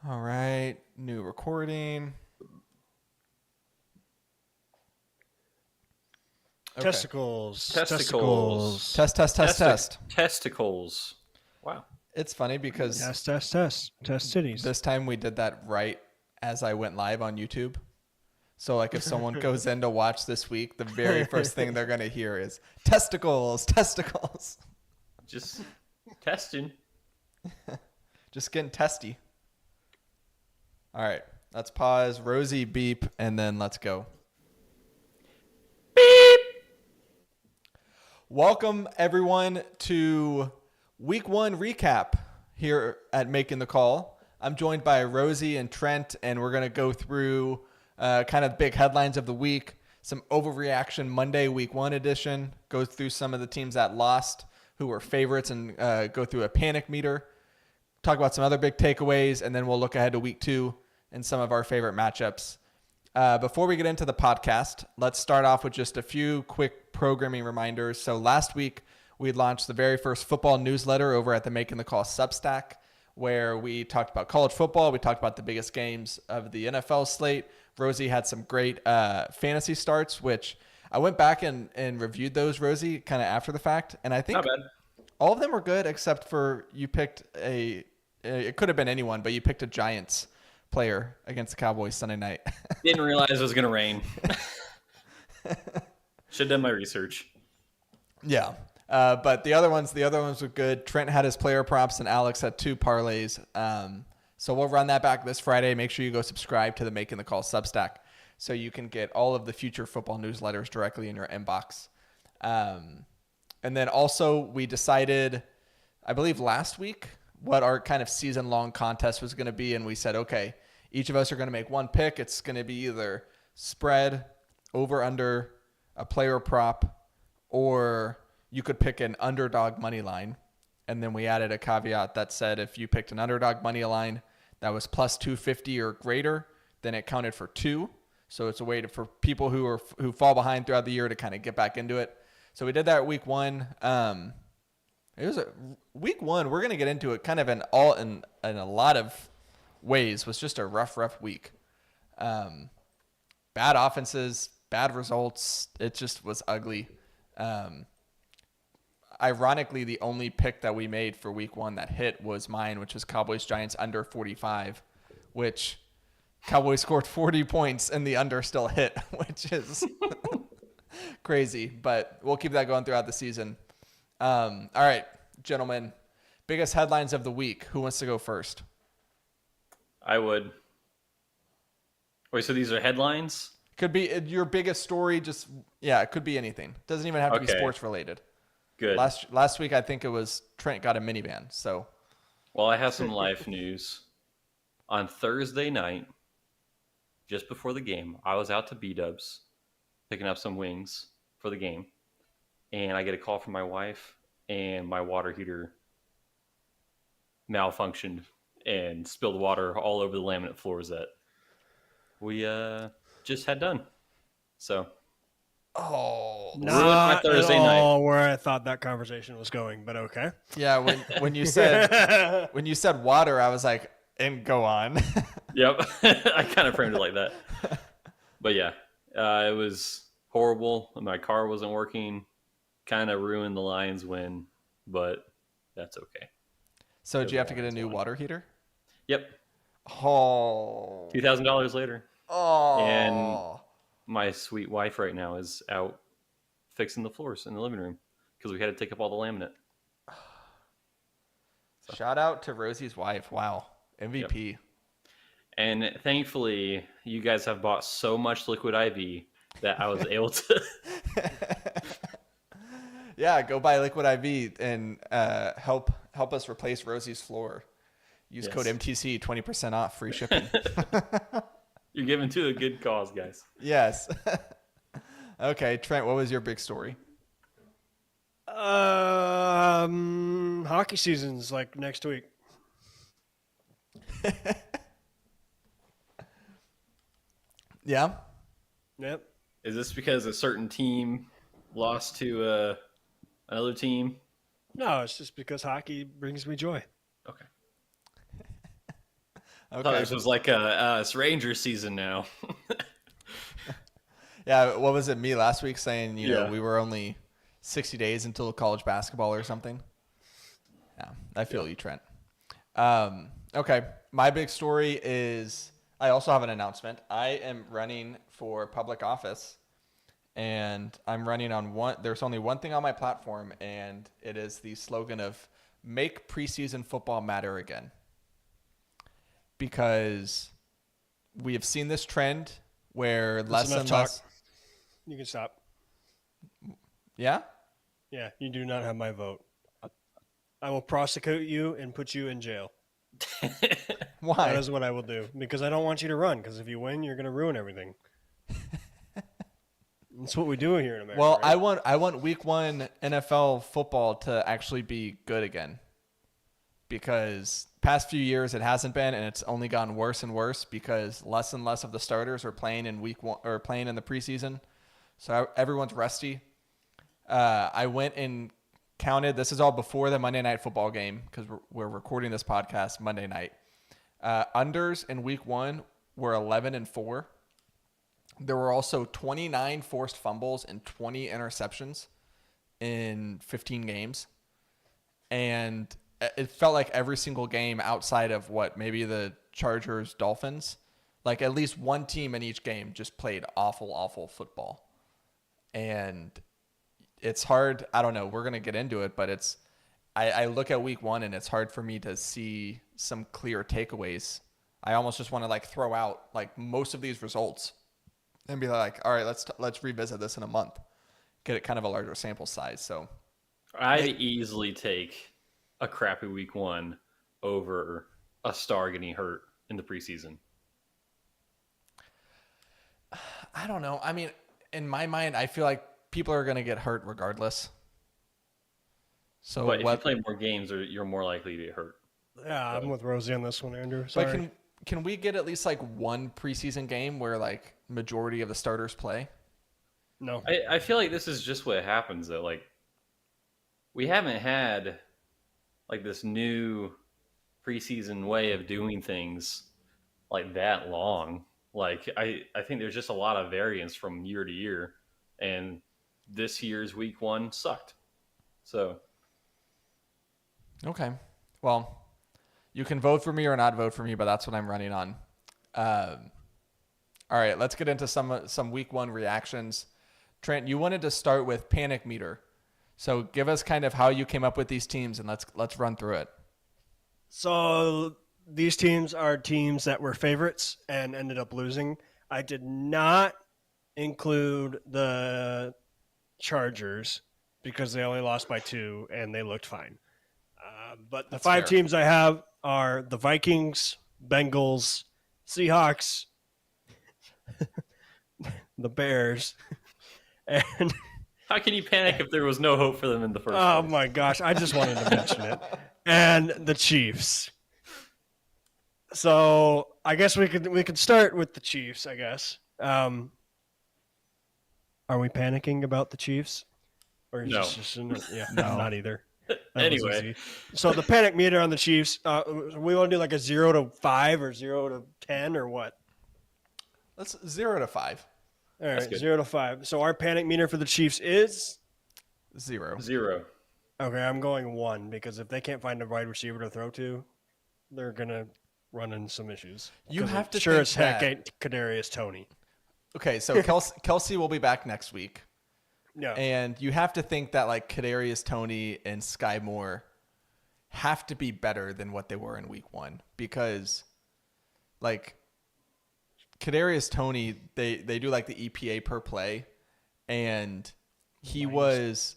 All right, new recording. Okay. Testicles. Testicles. Test. Testicles. Wow. It's funny because Test titties. this time we did that right as I went live on YouTube. So like if someone goes in to watch this week, the very first thing they're going to hear is testicles. Just testing. Just getting testy. All right, let's pause. Rosie, beep, and then let's go. Beep. Welcome, everyone, to Week 1 recap here at Making the Call. I'm joined by Rosie and Trent, and we're going to go through kind of big headlines of the week, some overreaction Monday Week 1 edition, go through some of the teams that lost, who were favorites, and go through a panic meter, talk about some other big takeaways, and then we'll look ahead to Week 2 and some of our favorite matchups. Before we get into the podcast, let's start off with just a few quick programming reminders. So last week, we launched the very first football newsletter over at the Making the Call Substack, where we talked about college football. We talked about the biggest games of the NFL slate. Rosie had some great fantasy starts, which I went back and reviewed those, Rosie, kind of after the fact. And I think Not bad. all of them were good except for you picked it could have been anyone, but you picked a Giants player against the Cowboys Sunday night. Didn't realize it was going to rain. Should have done my research. Yeah. But the other ones were good. Trent had his player props and Alex had 2 parlays. So we'll run that back this Friday. Make sure you go subscribe to the Making the Call Substack so you can get all of the future football newsletters directly in your inbox. And then also we decided, I believe last week, what our kind of season-long contest was going to be. And we said, okay, each of us are going to make one pick. It's going to be either spread, over, under, a player prop, or you could pick an underdog money line. And then we added a caveat that said if you picked an underdog money line that was plus 250 or greater, then it counted for 2. So it's a way for people who fall behind throughout the year to kind of get back into it. So we did that week 1. It was week 1. We're going to get into it kind of in a lot of ways. Was just a rough week. Bad offenses, bad results. It just was ugly. Ironically, the only pick that we made for week 1 that hit was mine, which was Cowboys Giants under 45, which Cowboys scored 40 points and the under still hit, which is crazy. But we'll keep that going throughout the season. All right, gentlemen, biggest headlines of the week. Who wants to go first? I would. Wait, so these are headlines? Could be your biggest story. It could be anything. Doesn't even have to be sports related. Good. Last week, I think it was Trent got a minivan. So, Well, I have some life news. On Thursday night, just before the game, I was out to B-Dubs picking up some wings for the game. And I get a call from my wife, and my water heater malfunctioned and spilled water all over the laminate floors that we just had done. So, ruined my Thursday night. Where I thought that conversation was going, but okay. yeah, when you said water, I was like, and go on. Yep, I kind of framed it like that. But yeah, it was horrible. My car wasn't working. Kind of ruined the Lions win, but that's okay. So did you have to get a new water heater? Yep. Oh. $2,000 later. Oh. And my sweet wife right now is out fixing the floors in the living room because we had to take up all the laminate. So. Shout out to Rosie's wife. Wow. MVP. Yep. And thankfully, you guys have bought so much Liquid IV that I was able to... Yeah, go buy Liquid IV and help us replace Rosie's floor. Use code MTC, 20% off, free shipping. You're giving to a good cause, guys. Yes. Okay, Trent, what was your big story? Hockey season's like next week. Yeah? Yep. Is this because a certain team lost to another team? No, it's just because hockey brings me joy. Okay. I thought this was like it's Ranger season now. Yeah, what was it, me last week saying, Yeah. we were only 60 days until college basketball or something? Yeah, I feel you, Trent. Okay, my big story is I also have an announcement. I am running for public office, and I'm running on there's only one thing on my platform, and it is the slogan of "Make preseason football matter again." Because we have seen this trend where That's enough and talk. less. You can stop. Yeah? Yeah, you do not have my vote. I will prosecute you and put you in jail. Why? That is what I will do because I don't want you to run. Because if you win, you're going to ruin everything. That's what we do here in America. Well, right? I want week 1 NFL football to actually be good again. Because past few years it hasn't been, and it's only gotten worse and worse because less and less of the starters are playing in week 1 or playing in the preseason. So everyone's rusty. I went and counted. This is all before the Monday Night Football game because we're recording this podcast Monday night. Unders in week 1 were 11-4. There were also 29 forced fumbles and 20 interceptions in 15 games. And it felt like every single game outside of maybe the Chargers, Dolphins, like at least one team in each game just played awful football. And it's hard. I don't know. We're going to get into it, but I look at week 1 and it's hard for me to see some clear takeaways. I almost just want to throw out most of these results and be like, all right, let's revisit this in a month, get it kind of a larger sample size. So I'd easily take a crappy week 1 over a star getting hurt in the preseason. I don't know. I mean, in my mind, I feel like people are going to get hurt regardless. So but if you play more games, you're more likely to get hurt. Yeah, I'm with Rosie on this one, Andrew. Sorry. But can we get at least one preseason game where majority of the starters play? No. I feel like this is just what happens though. We haven't had this new preseason way of doing things that long. I think there's just a lot of variance from year to year, and this year's week 1 sucked. So okay, well, you can vote for me or not vote for me, but that's what I'm running on. All right, let's get into some week 1 reactions. Trent, you wanted to start with panic meter. So give us kind of how you came up with these teams, and let's run through it. So these teams are teams that were favorites and ended up losing. I did not include the Chargers because they only lost by 2 and they looked fine. But the 5 teams I have are the Vikings, Bengals, Seahawks, the Bears, and how can you panic if there was no hope for them in the first place? Oh my gosh, I just wanted to mention it. And the Chiefs. So I guess we could start with the Chiefs, I guess. Are we panicking about the Chiefs? Or is No. this just yeah, no, not either. Anyway. So the panic meter on the Chiefs, we want to do a 0 to 5 or 0 to 10 or what? Let's 0 to 5. All right, 0 to 5. So our panic meter for the Chiefs is 0. Okay, I'm going 1 because if they can't find a wide receiver to throw to, they're gonna run into some issues. You have to sure think as heck that- ain't Kadarius Toney. Okay, so Kelsey will be back next week. Yeah, And you have to think that Kadarius Toney and Sky Moore have to be better than what they were in week 1 because Kadarius Toney, they do the EPA per play, and he was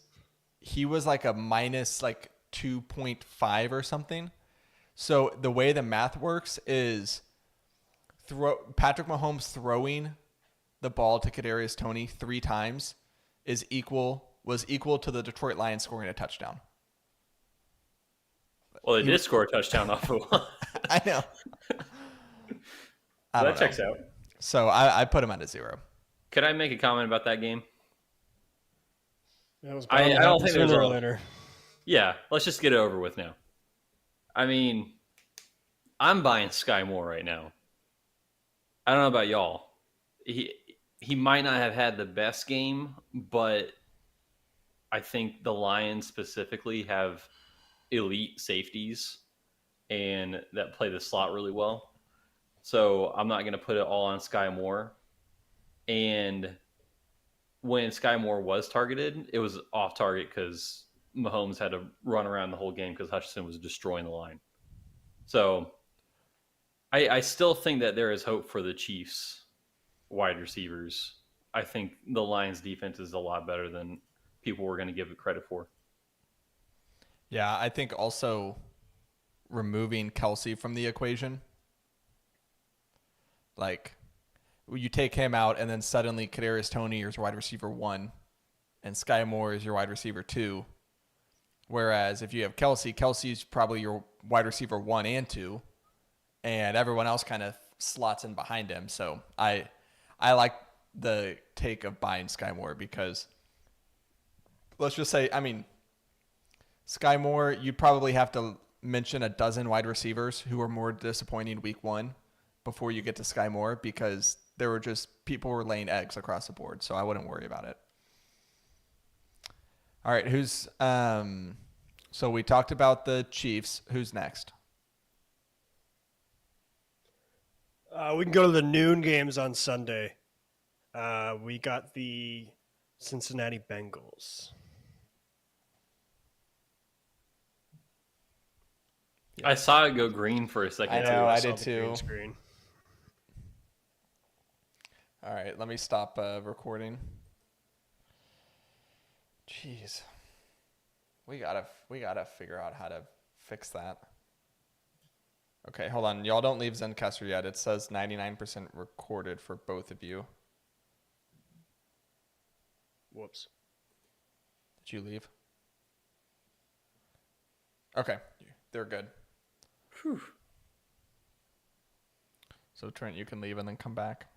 a minus 2.5 or something. So the way the math works is Patrick Mahomes throwing the ball to Kadarius Toney 3 times was equal to the Detroit Lions scoring a touchdown. Well, they did score a touchdown off of one. I know. That checks out. So I put him at a 0. Could I make a comment about that game? that was I don't think there's sooner or a- later. Yeah, let's just get it over with now. I mean, I'm buying Sky Moore right now. I don't know about y'all. He might not have had the best game, but I think the Lions specifically have elite safeties and that play the slot really well. So I'm not going to put it all on Sky Moore. And when Sky Moore was targeted, it was off target because Mahomes had to run around the whole game because Hutchinson was destroying the line. So I still think that there is hope for the Chiefs wide receivers. I think the Lions defense is a lot better than people were going to give it credit for. Yeah, I think also removing Kelsey from the equation, like you take him out and then suddenly Kadarius Toney is your wide receiver 1 and Sky Moore is your wide receiver 2. Whereas if you have Kelsey, Kelsey's probably your wide receiver 1 and 2, and everyone else kind of slots in behind him. So I like the take of buying Sky Moore because let's just say, I mean, Sky Moore, you'd probably have to mention a dozen wide receivers who were more disappointing week 1 before you get to Sky Moore because there were just people were laying eggs across the board. So I wouldn't worry about it. All right, who's so we talked about the Chiefs. Who's next? We can go to the noon games on Sunday. We got the Cincinnati Bengals. I saw it go green for a second. I know, I saw did the too. green screen. All right, let me stop recording. Jeez, we gotta figure out how to fix that. Okay, hold on. Y'all don't leave Zencaster yet. It says 99% recorded for both of you. Whoops. Did you leave? Okay, they're good. Whew. So Trent, you can leave and then come back.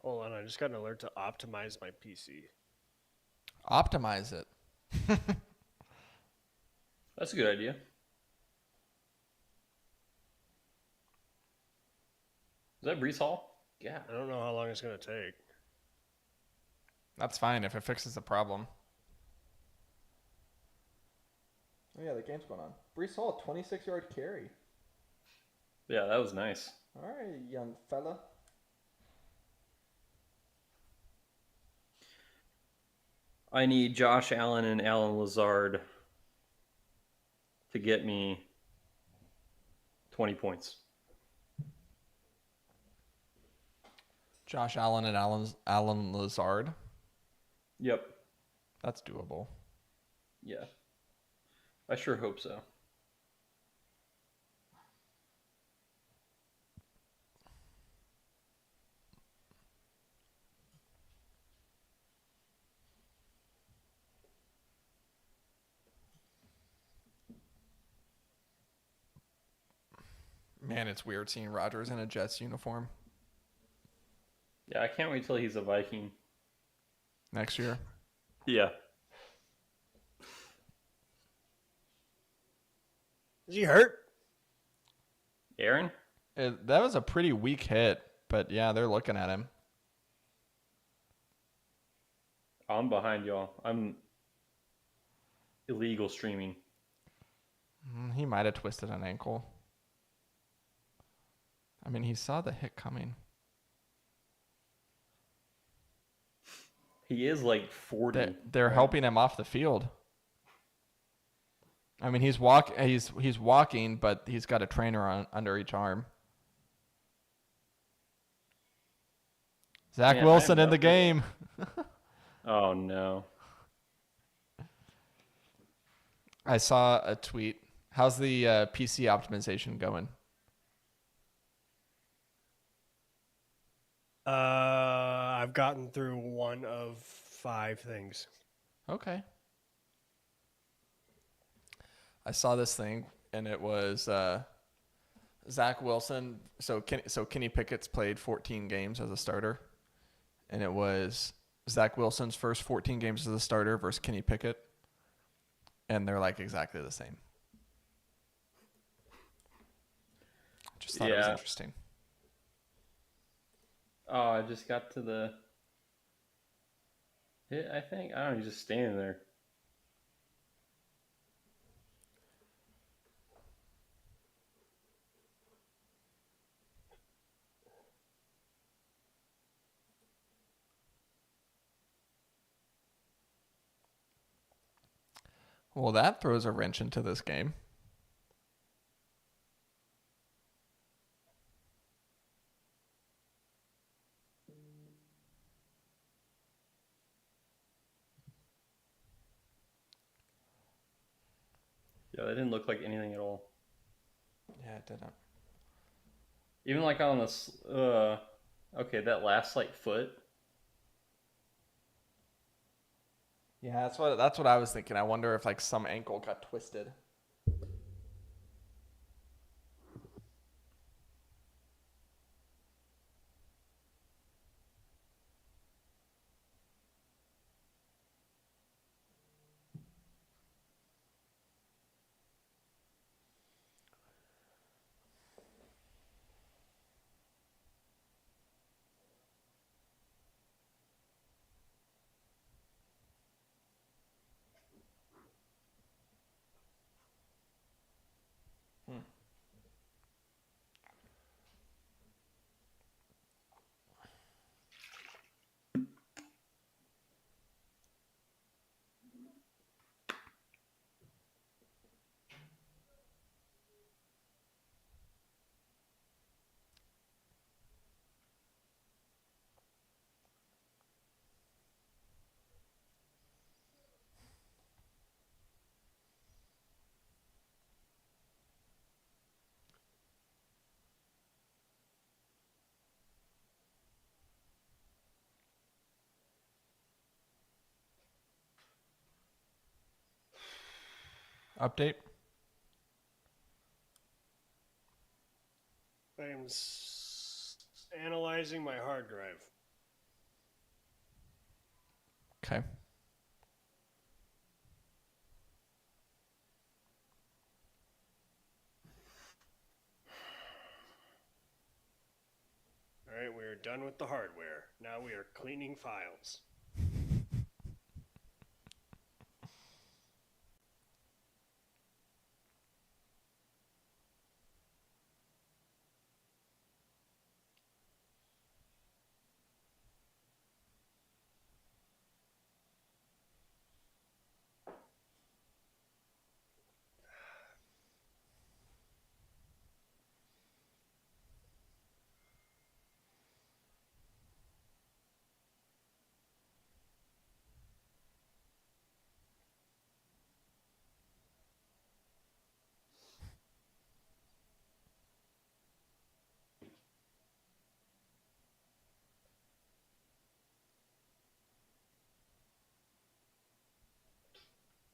Hold on, I just got an alert to optimize my PC. Optimize it. That's a good idea. Is that Brees Hall? Yeah. I don't know how long it's going to take. That's fine if it fixes the problem. Oh yeah, the game's going on. Brees Hall, 26-yard carry. Yeah, that was nice. All right, young fella. I need Josh Allen and Alan Lazard to get me 20 points. Josh Allen and Alan Lazard. Yep. That's doable. Yeah. I sure hope so. Man, it's weird seeing Rodgers in a Jets uniform Yeah, I can't wait till he's a Viking. next year. Yeah. Is he hurt? Aaron? That was a pretty weak hit, but yeah, they're looking at him. I'm behind y'all. I'm illegal streaming. He might have twisted an ankle. I mean, he saw the hit coming. He is like 40. They're helping him off the field. I mean, he's walking, but he's got a trainer under each arm. Zach Man, Wilson I'm in the game. Oh, no. I saw a tweet. How's the PC optimization going? I've gotten through one of 5 things. Okay. I saw this thing, and it was Zach Wilson. So Kenny Pickett's played 14 games as a starter, and it was Zach Wilson's first 14 games as a starter versus Kenny Pickett, and they're like exactly the same. Just thought it was interesting. Oh, I just got to the hit, I think. I don't know, he's just standing there. Well, that throws a wrench into this game. Yeah, that didn't look like anything at all. Yeah, it didn't. Even like on this, okay, that last like foot. Yeah, that's what I was thinking. I wonder if like some ankle got twisted. Update. I am analyzing my hard drive. Okay. All right, we are done with the hardware. Now we are cleaning files.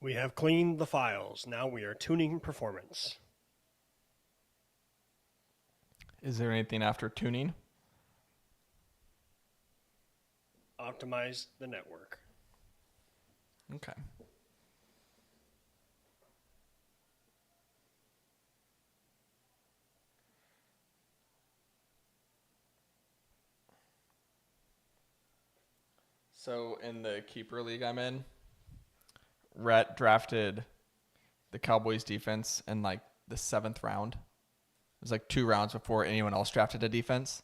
We have cleaned the files. Now we are tuning performance. Is there anything after tuning? Optimize the network. Okay. So in the keeper league I'm in, Rhett drafted the Cowboys defense in like the 7th round. It was like 2 rounds before anyone else drafted a defense.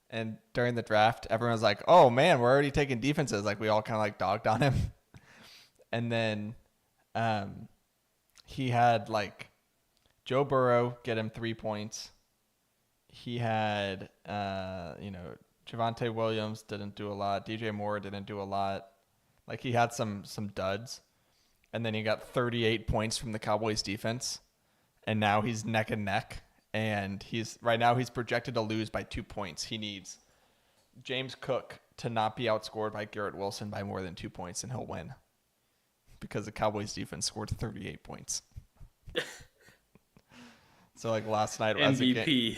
And during the draft, everyone was like, "Oh man, we're already taking defenses." Like we all kind of like dogged on him. And then he had like Joe Burrow get him 3 points. He had Javonte Williams didn't do a lot. DJ Moore didn't do a lot. Like he had some duds. And then he got 38 points from the Cowboys defense. And now he's neck and neck. And he's projected to lose by 2 points. He needs James Cook to not be outscored by Garrett Wilson by more than 2 points, and he'll win. Because the Cowboys defense scored 38 points. So like last night MVP.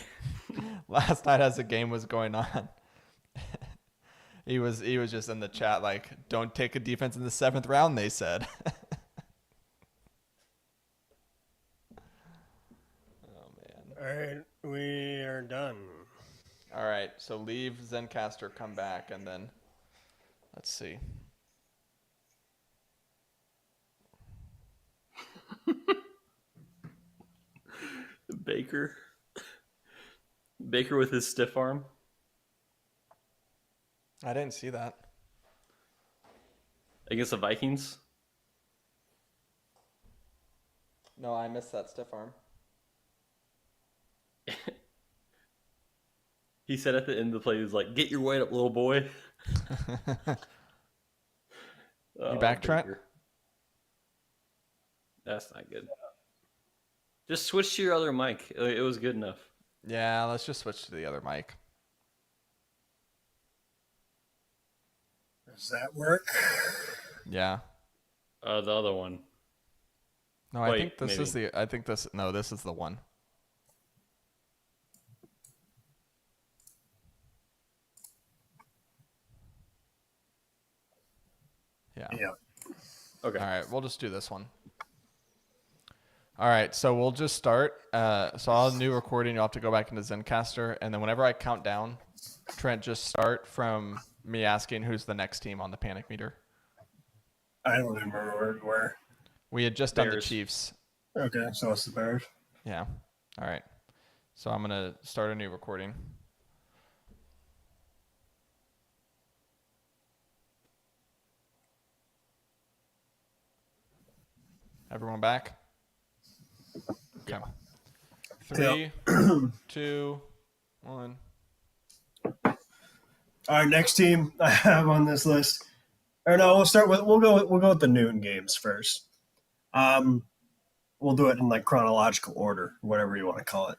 as the game was going on, he was just in the chat like, "Don't take a defense in the 7th round," they said. Oh man. All right, we are done. All right, so leave Zencaster, come back, and then let's see. Baker with his stiff arm. I didn't see that. Against the Vikings. No, I missed that stiff arm. He said at the end of the play, he was like, "Get your weight up, little boy." You back, Trent? That's not good. Just switch to your other mic. It was good enough. Yeah, let's just switch to the other mic. Does that work? Yeah. The other one. No, I think this is the. I think this. No, this is the one. Yeah. Okay. All right, we'll just do this one. All right, so we'll just start. So I'll new recording. You'll have to go back into Zencaster, and then whenever I count down, Trent, just start from me asking who's the next team on the panic meter. I don't remember where. We had just done the Chiefs. Okay, so it's the Bears. Yeah. All right. So I'm gonna start a new recording. Everyone back? Okay. 3, 2, 1. Our next team I have on this list, or no, we'll go with the noon games first. We'll do it in like chronological order, whatever you want to call it.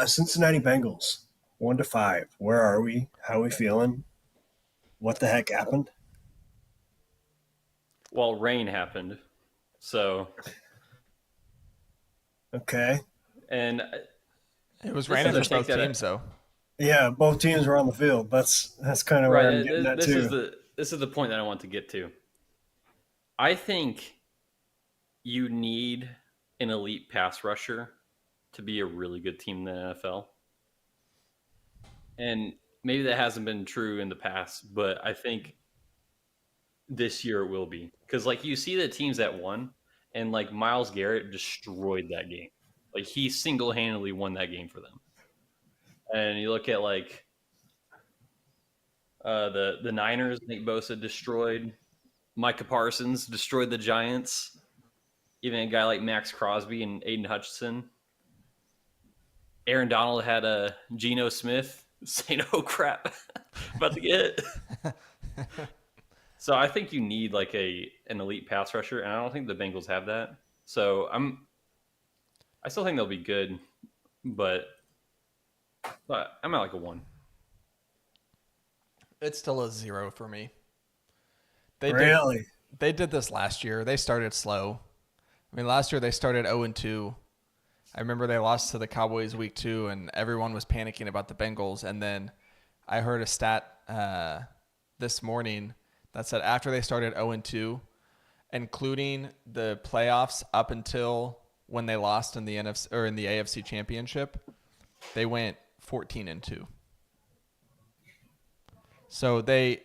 Cincinnati Bengals, 1-5. Where are we? How are we feeling? What the heck happened? Well, rain happened, so. Okay. And it was raining for both teams, though. Yeah, both teams were on the field. That's kind of where I'm getting at too. This is the point that I want to get to. I think you need an elite pass rusher to be a really good team in the NFL. And maybe that hasn't been true in the past, but I think this year it will be. Because, like, you see the teams that won, and, like, Myles Garrett destroyed that game. Like, he single-handedly won that game for them. And you look at, like, the Niners, Nick Bosa destroyed. Micah Parsons destroyed the Giants. Even a guy like Max Crosby and Aiden Hutchinson. Aaron Donald had a Geno Smith saying, "Oh crap, about to get." So I think you need like an elite pass rusher, and I don't think the Bengals have that. So I still think they'll be good, but I'm at like a 1. It's still a 0 for me. They did this last year. They started slow. I mean, last year they started 0-2. I remember they lost to the Cowboys week 2, and everyone was panicking about the Bengals. And then I heard a stat this morning that said after they started 0-2, including the playoffs up until when they lost in the NFC or in the AFC Championship, they went 14-2. So this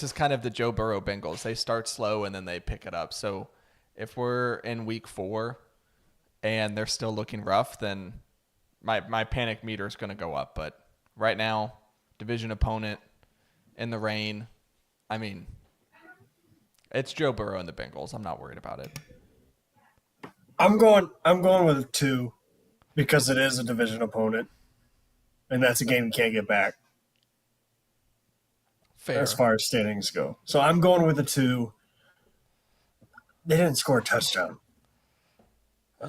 is kind of the Joe Burrow Bengals. They start slow and then they pick it up. So if we're in week 4 and they're still looking rough, then my panic meter is going to go up. But right now, division opponent in the rain, I mean, it's Joe Burrow and the Bengals. I'm not worried about it. I'm going with a 2 because it is a division opponent, and that's a game you can't get back. Fair. As far as standings go. So I'm going with a 2. They didn't score a touchdown.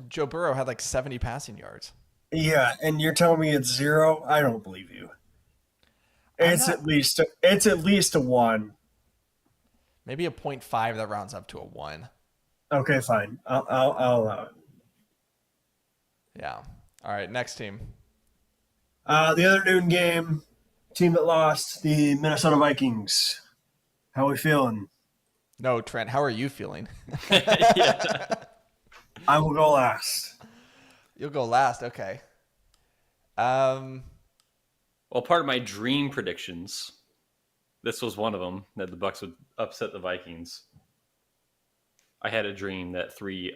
Joe Burrow had like 70 passing yards. Yeah, and you're telling me it's 0? I don't believe you. It's at least a 1. Maybe a 0.5 that rounds up to a 1. Okay, fine. I'll allow it. Yeah. All right, next team. The other noon game, team that lost, the Minnesota Vikings. How are we feeling? No, Trent, how are you feeling? Yeah. I will go last. You'll go last. Okay. Um, Well, part of my dream predictions, this was one of them, that the Bucks would upset the Vikings. I had a dream that 3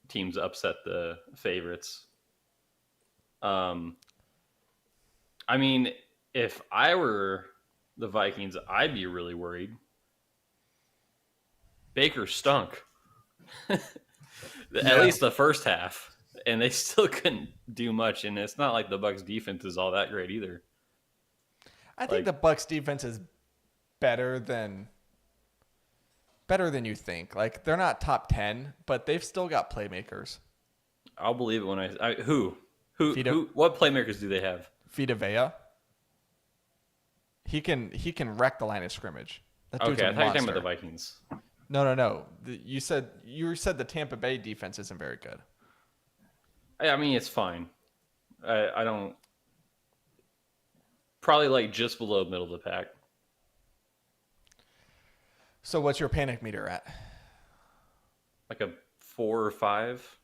teams upset the favorites. Um, I mean, if I were the Vikings, I'd be really worried. Baker stunk. At least the first half, and they still couldn't do much. And it's not like the Bucks defense is all that great either. I think Like- the Bucks defense is better than you think. Like they're not top 10, but they've still got playmakers. I'll believe it when who Vita- what playmakers do they have? Vita Vea. He can wreck the line of scrimmage. That dude's Okay, a I thought you were talking monster. about the Vikings. No. You said the Tampa Bay defense isn't very good. I mean, it's fine. I don't probably like just below middle of the pack. So what's your panic meter at? Like a 4 or 5.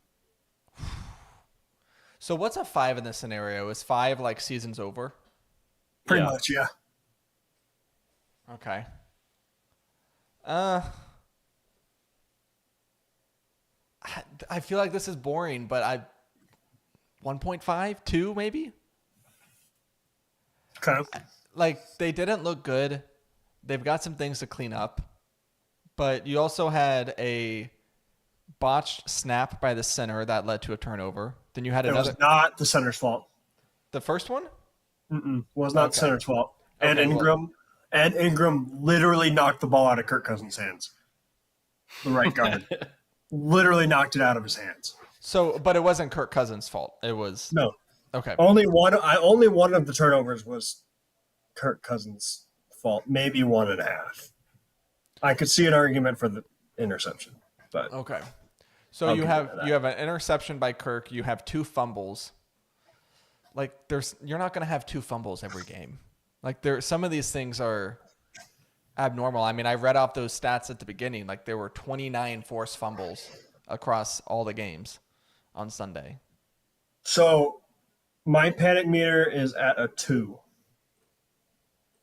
So what's a 5 in this scenario? Is 5 like season's over? Pretty Yeah. much, yeah. Okay. I feel like this is boring, but 1.5, 2 maybe? Okay. Like they didn't look good. They've got some things to clean up. But you also had a botched snap by the center that led to a turnover. Then you had It another was not the center's fault. the first one? Was not Okay. center's fault. Okay, Ed Ingram literally knocked the ball out of Kirk Cousins' hands. The right guard literally knocked it out of his hands. So, but it wasn't Kirk Cousins' fault. It was No, okay. only one of the turnovers was Kirk Cousins' fault. Maybe 1.5. I could see an argument for the interception, but Okay. So I'll you give have you that. you have an interception by Kirk. You have 2 fumbles. Like you're not going to have 2 fumbles every game. Like some of these things are abnormal. I mean, I read off those stats at the beginning. Like there were 29 forced fumbles across all the games on Sunday. So my panic meter is at a 2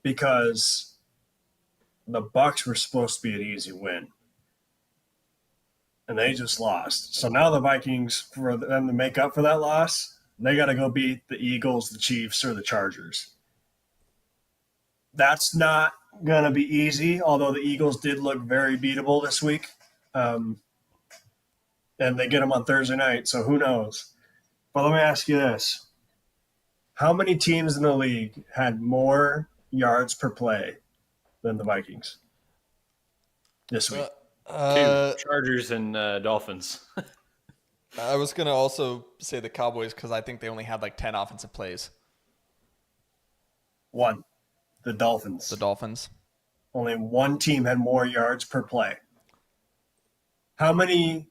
because the Bucks were supposed to be an easy win, and they just lost. So now the Vikings, for them to make up for that loss, they got to go beat the Eagles, the Chiefs, or the Chargers. That's not going to be easy, although the Eagles did look very beatable this week. And they get them on Thursday night, so who knows? But let me ask you this. How many teams in the league had more yards per play than the Vikings this week? 2 Chargers and Dolphins. I was going to also say the Cowboys because I think they only had like 10 offensive plays. 1. The Dolphins. The Dolphins. Only one team had more yards per play. How many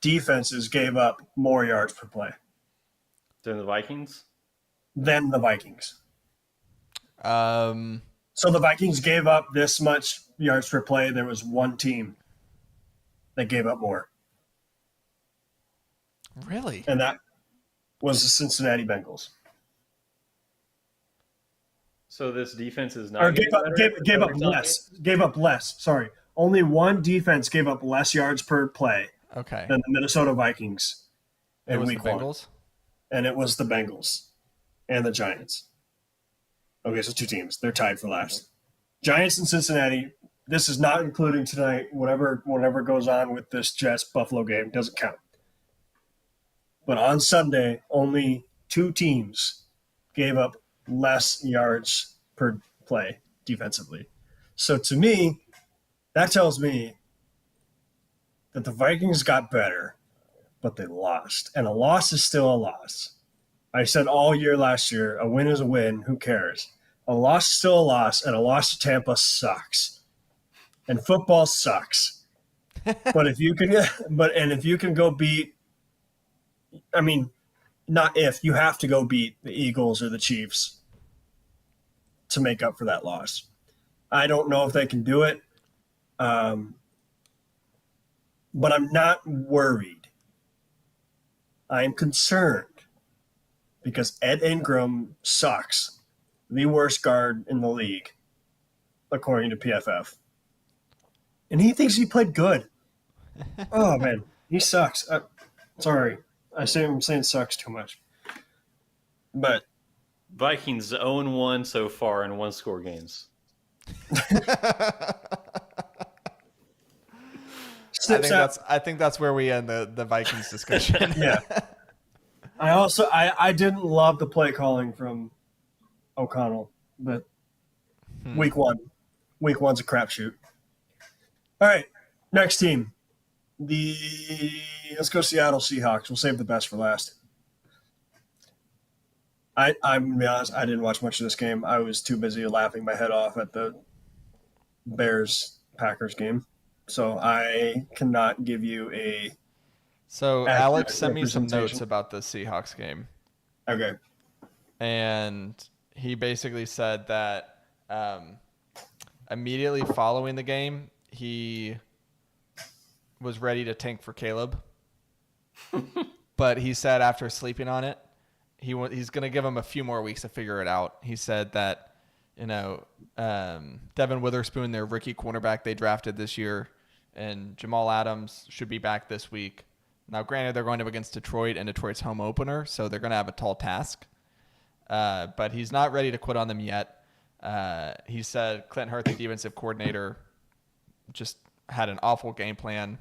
defenses gave up more yards per play Then the Vikings. than the Vikings? Um, So the Vikings gave up this much yards per play. There was one team that gave up more, really? and that was the Cincinnati Bengals. So this defense is not Or getting better? gave Is that up what you're telling less. Gave up less. Sorry. Only one defense gave up less yards per play Okay. than the Minnesota Vikings It in was the week 1. Bengals. And it was the Bengals and the Giants. Okay, so 2 teams. They're tied for last. Giants and Cincinnati. This is not including tonight. Whatever goes on with this Jets Buffalo game doesn't count. But on Sunday, only 2 teams gave up less yards per play defensively. So to me, that tells me that the Vikings got better, but they lost. And a loss is still a loss. I said all year last year, a win is a win. Who cares? A loss is still a loss, and a loss to Tampa sucks. And football sucks. But if you can go beat, I mean, not if, you have to go beat the Eagles or the Chiefs to make up for that loss. I don't know if they can do it, um, but I'm not worried. I am concerned because Ed Ingram sucks. The worst guard in the league, according to PFF. And he thinks he played good. Oh, man. He sucks. Sorry. I'm saying sucks too much. But Vikings 0-1 so far in one-score games. I think that's where we end the Vikings discussion. Yeah. I didn't love the play calling from O'Connell, but week one's a crapshoot. All right, next team. Let's go Seattle Seahawks. We'll save the best for last. I'm gonna be honest, I didn't watch much of this game. I was too busy laughing my head off at the Bears Packers game. So I cannot give you a So Alex sent me some notes about the Seahawks game. Okay. And he basically said that immediately following the game, he was ready to tank for Caleb. But he said after sleeping on it, he's going to give him a few more weeks to figure it out. He said that, Devin Witherspoon, their rookie cornerback they drafted this year, and Jamal Adams should be back this week. Now, granted, they're going up against Detroit and Detroit's home opener, so they're going to have a tall task. But he's not ready to quit on them yet. He said Clint Hurtt, the defensive coordinator, just had an awful game plan,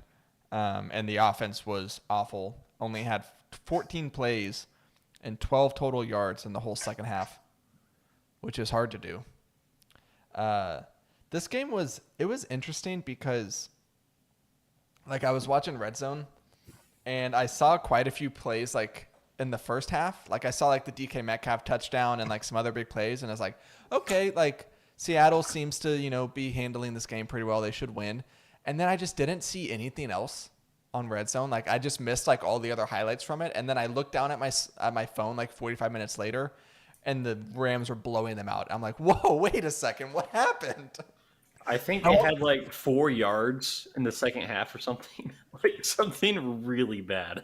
and the offense was awful. Only had 14 plays and 12 total yards in the whole second half, which is hard to do. This game was interesting because, like, I was watching Red Zone, and I saw quite a few plays, like, in the first half. Like, I saw, like, the DK Metcalf touchdown and, like, some other big plays, and I was like, okay, like, Seattle seems to, be handling this game pretty well. They should win. And then I just didn't see anything else on Red Zone. Like, I just missed, like, all the other highlights from it. And then I looked down at my phone, like, 45 minutes later, and the Rams were blowing them out. I'm like, whoa, wait a second. What happened? I think they had like 4 yards in the second half or something. Like something really bad.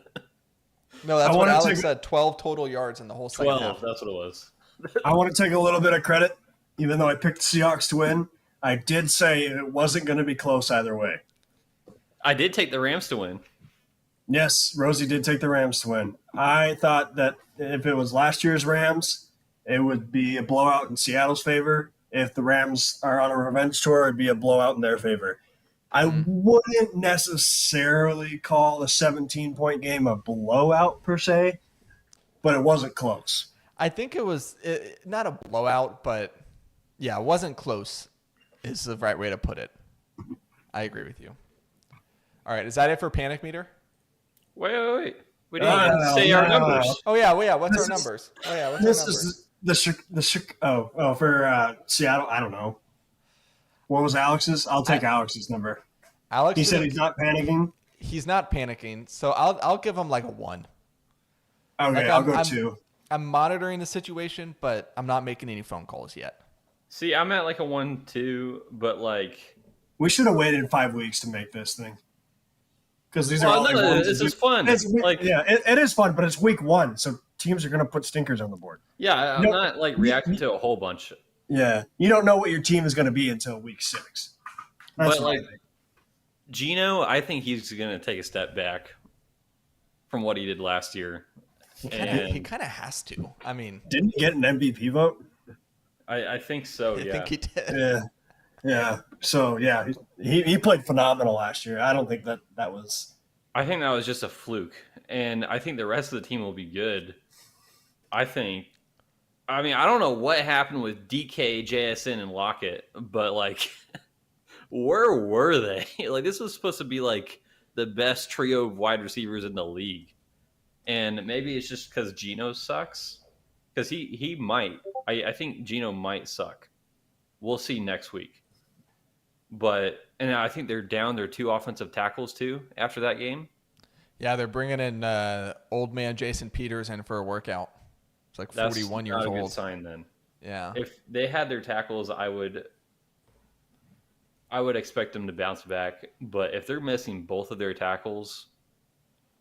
No, that's what Alex said. 12 total yards in the whole second half. 12, that's what it was. I want to take a little bit of credit. Even though I picked the Seahawks to win, I did say it wasn't going to be close either way. I did take the Rams to win. Yes, Rosie did take the Rams to win. I thought that if it was last year's Rams, it would be a blowout in Seattle's favor. If the Rams are on a revenge tour, it'd be a blowout in their favor. I wouldn't necessarily call a 17-point game a blowout per se, but it wasn't close. I think it was not a blowout, but yeah, it wasn't close is the right way to put it. I agree with you. All right, is that it for Panic Meter? Wait. We didn't say our numbers. Oh yeah, what's our numbers? Oh yeah, what's our numbers? For Seattle, I don't know. What was Alex's? I'll take Alex's number. Alex, he said he's not panicking. He's not panicking, so I'll give him like a 1. Okay, like I'll go 2. I'm monitoring the situation, but I'm not making any phone calls yet. See, I'm at like a 1-2, but like we should have waited 5 weeks to make this thing because these are all. This is fun. It is fun, but it's week 1, so teams are going to put stinkers on the board. Yeah, I'm not like reacting to a whole bunch. Yeah, you don't know what your team is going to be until week 6. But like Gino, I think he's going to take a step back from what he did last year. He kind of has to. I mean, didn't he get an MVP vote? I think so. I think he did. Yeah. So yeah, he played phenomenal last year. I don't think that was. I think that was just a fluke, and I think the rest of the team will be good. I don't know what happened with DK, JSN, and Lockett, but like, where were they? Like, this was supposed to be like the best trio of wide receivers in the league, and maybe it's just because Geno sucks. Because he might. I think Geno might suck. We'll see next week. And I think they're down their 2 offensive tackles too after that game. Yeah, they're bringing in old man Jason Peters in for a workout. It's like That's 41 not years a good old. sign then. Yeah. If they had their tackles, I would expect them to bounce back. But if they're missing both of their tackles,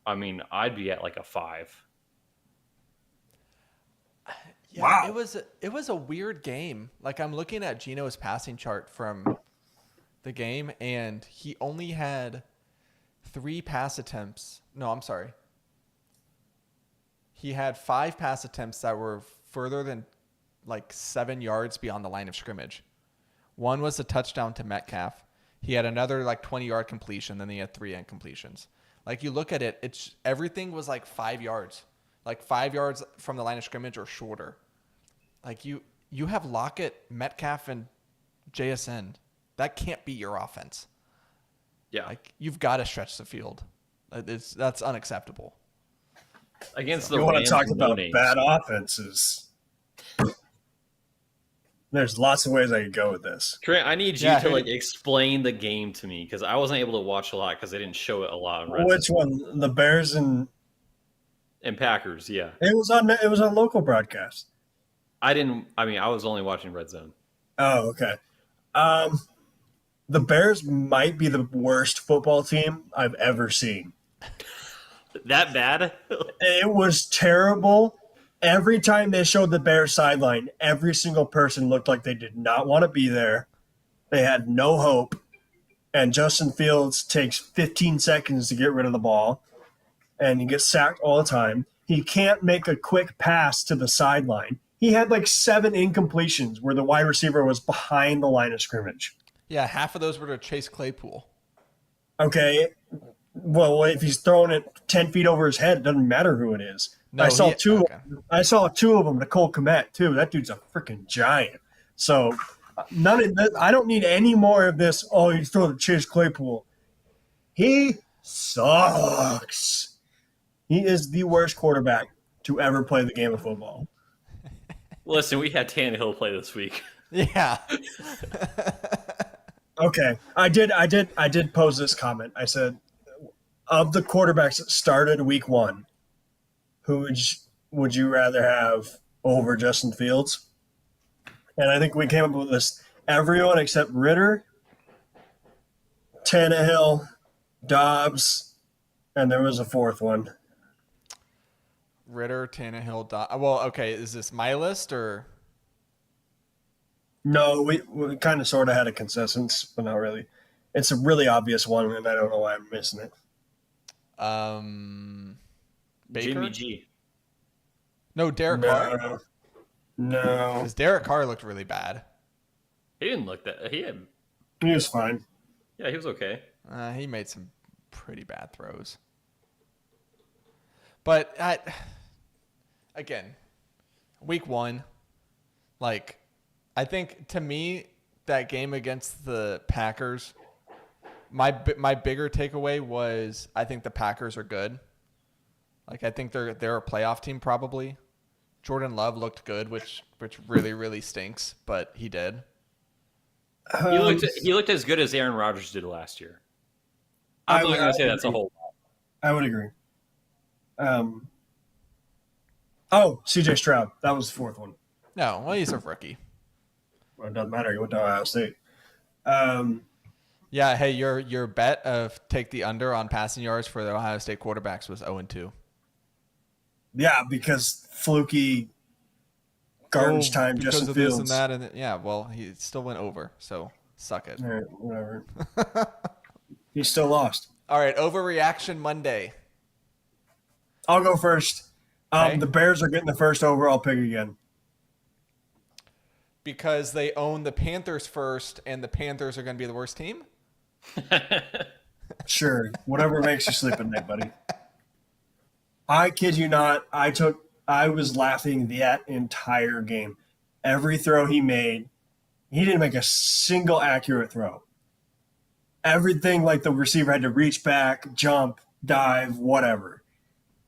I mean, I'd be at like a 5. Yeah, Wow. it was a weird game. Like I'm looking at Gino's passing chart from the game, and he only had 3 pass attempts. No, I'm sorry. He had 5 pass attempts that were further than like 7 yards beyond the line of scrimmage. One was a touchdown to Metcalf. He had another like 20-yard completion. Then he had 3 incompletions. Like you look at it, it's everything was like 5 yards, like 5 yards from the line of scrimmage or shorter. Like you have Lockett, Metcalf, and JSN. That can't be your offense. Yeah. Like you've got to stretch the field. That's unacceptable. Against the You want Rams, to talk no about names. bad offenses? There's lots of ways I could go with this. Trent, I need you Yeah, to who- like explain the game to me because I wasn't able to watch a lot because they didn't show it a lot on Red Which Zone. one? The Bears and And Packers, yeah. it was on local broadcast. I was only watching Red Zone. Oh, okay. The Bears might be the worst football team I've ever seen. That bad? It was terrible. Every time they showed the Bears sideline, every single person looked like they did not want to be there. They had no hope. And Justin Fields takes 15 seconds to get rid of the ball, and he gets sacked all the time. He can't make a quick pass to the sideline. He had like 7 incompletions where the wide receiver was behind the line of scrimmage. Yeah, half of those were to Chase Claypool. Okay, well, if he's throwing it 10 feet over his head, it doesn't matter who it is. No, I saw he- two. okay. I saw 2 of them. Nicole Komet too. That dude's a freaking giant. So none of that. I don't need any more of this. Oh, he's throwing to Chase Claypool. He sucks. He is the worst quarterback to ever play the game of football. Listen, we had Tannehill play this week. Yeah. Okay, I did pose this comment. I said, of the quarterbacks that started week 1, who would you rather have over Justin Fields? And I think we came up with this. Everyone except Ritter, Tannehill, Dobbs, and there was a 4th one. Ritter, Tannehill, well, okay, is this my list or? No, we kind of sort of had a consensus, but not really. It's a really obvious one, and I don't know why I'm missing it. Baker? Jimmy G. No, Derek Carr. No, Because Derek Carr looked really bad. He didn't look that. he was fine. Yeah, he was okay. He made some pretty bad throws. But again, week 1, like, I think to me that game against the Packers, my bigger takeaway was I think the Packers are good. Like I think they're a playoff team probably. Jordan Love looked good, which really really stinks, but he did. He looked as good as Aaron Rodgers did last year. I'm not going to say that's a whole lot. I would agree. CJ Stroud. That was the 4th one. No, well he's a rookie. Well, it doesn't matter. He went to Ohio State. Yeah, hey, your bet of take the under on passing yards for the Ohio State quarterbacks was 0-2. Yeah, because fluky garbage time because Justin of Fields. this and that, and yeah, well, he still went over, so suck it. All right, whatever. He still lost. All right, overreaction Monday. I'll go first. Okay. The Bears are getting the first overall pick again. Because they own the Panthers first, and the Panthers are going to be the worst team? Sure, whatever makes you sleep at night, buddy. I kid you not. I was laughing that entire game. Every throw he made, he didn't make a single accurate throw. Everything like the receiver had to reach back, jump, dive, whatever.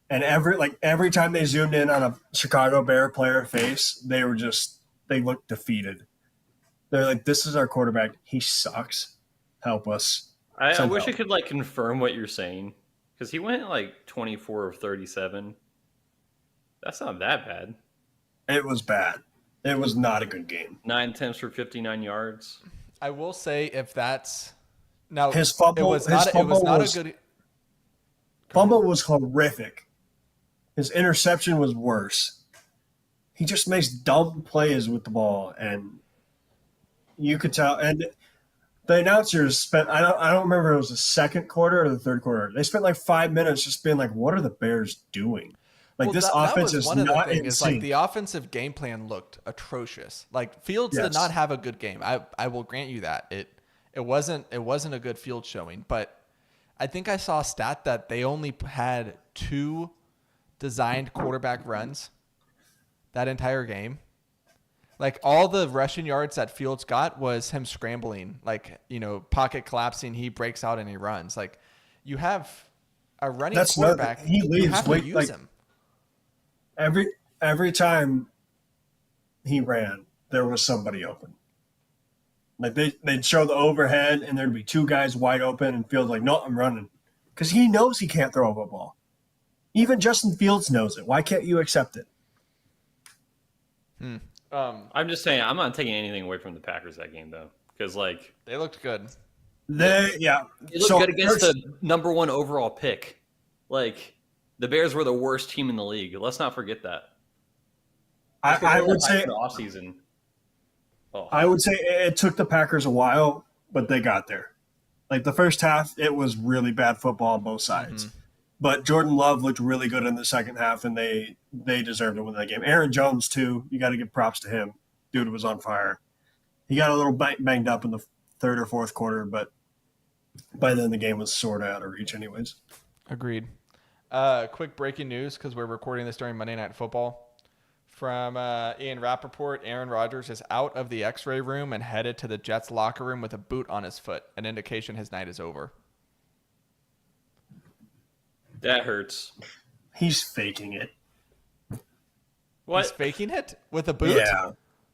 And every time they zoomed in on a Chicago Bear player face, they looked defeated. They're like, "This is our quarterback. He sucks. Help us." I Somehow. wish I could like confirm what you're saying Because he went like 24 of 37. That's not that bad. It was bad. It was not a good game. 9 attempts for 59 yards. I will say if that's now His fumble, it was not a good fumble was horrific. His interception was worse. He just makes dumb plays with the ball, and you could tell. And the announcers spent I don't remember if it was the second quarter or the third quarter. They spent like 5 minutes just being like, "What are the Bears doing?" Like Well, this that offense was is one of the not things. Is like insane. the offensive game plan looked atrocious. Like Fields did Yes. not have a good game. I will grant you that. It wasn't a good field showing, but I think I saw a stat that they only had 2 designed quarterback runs that entire game. Like all the rushing yards that Fields got was him scrambling, like, pocket collapsing, he breaks out and he runs. Like you have a running That's quarterback, he leaves. you have to use like, him. Every time he ran, there was somebody open. Like they'd show the overhead, and there'd be 2 guys wide open, and Fields like, "No, I'm running," because he knows he can't throw a football. Even Justin Fields knows it. Why can't you accept it? I'm just saying, I'm not taking anything away from the Packers that game, though. Because, like, They looked good. they looked good against the number 1 overall pick. Like, the Bears were the worst team in the league. Let's not forget that. I would say the offseason. Oh. I would say it took the Packers a while, but they got there. Like the first half, it was really bad football on both sides. Mm-hmm. But Jordan Love looked really good in the second half, and they deserved to win that game. Aaron Jones, too. You got to give props to him. Dude was on fire. He got a little banged up in the third or fourth quarter, but by then the game was sort of out of reach anyways. Agreed. Quick breaking news, because we're recording this during Monday Night Football. From Ian Rappaport, Aaron Rodgers is out of the x-ray room and headed to the Jets locker room with a boot on his foot, an indication his night is over. That hurts. He's faking it. What? He's faking it with a boot?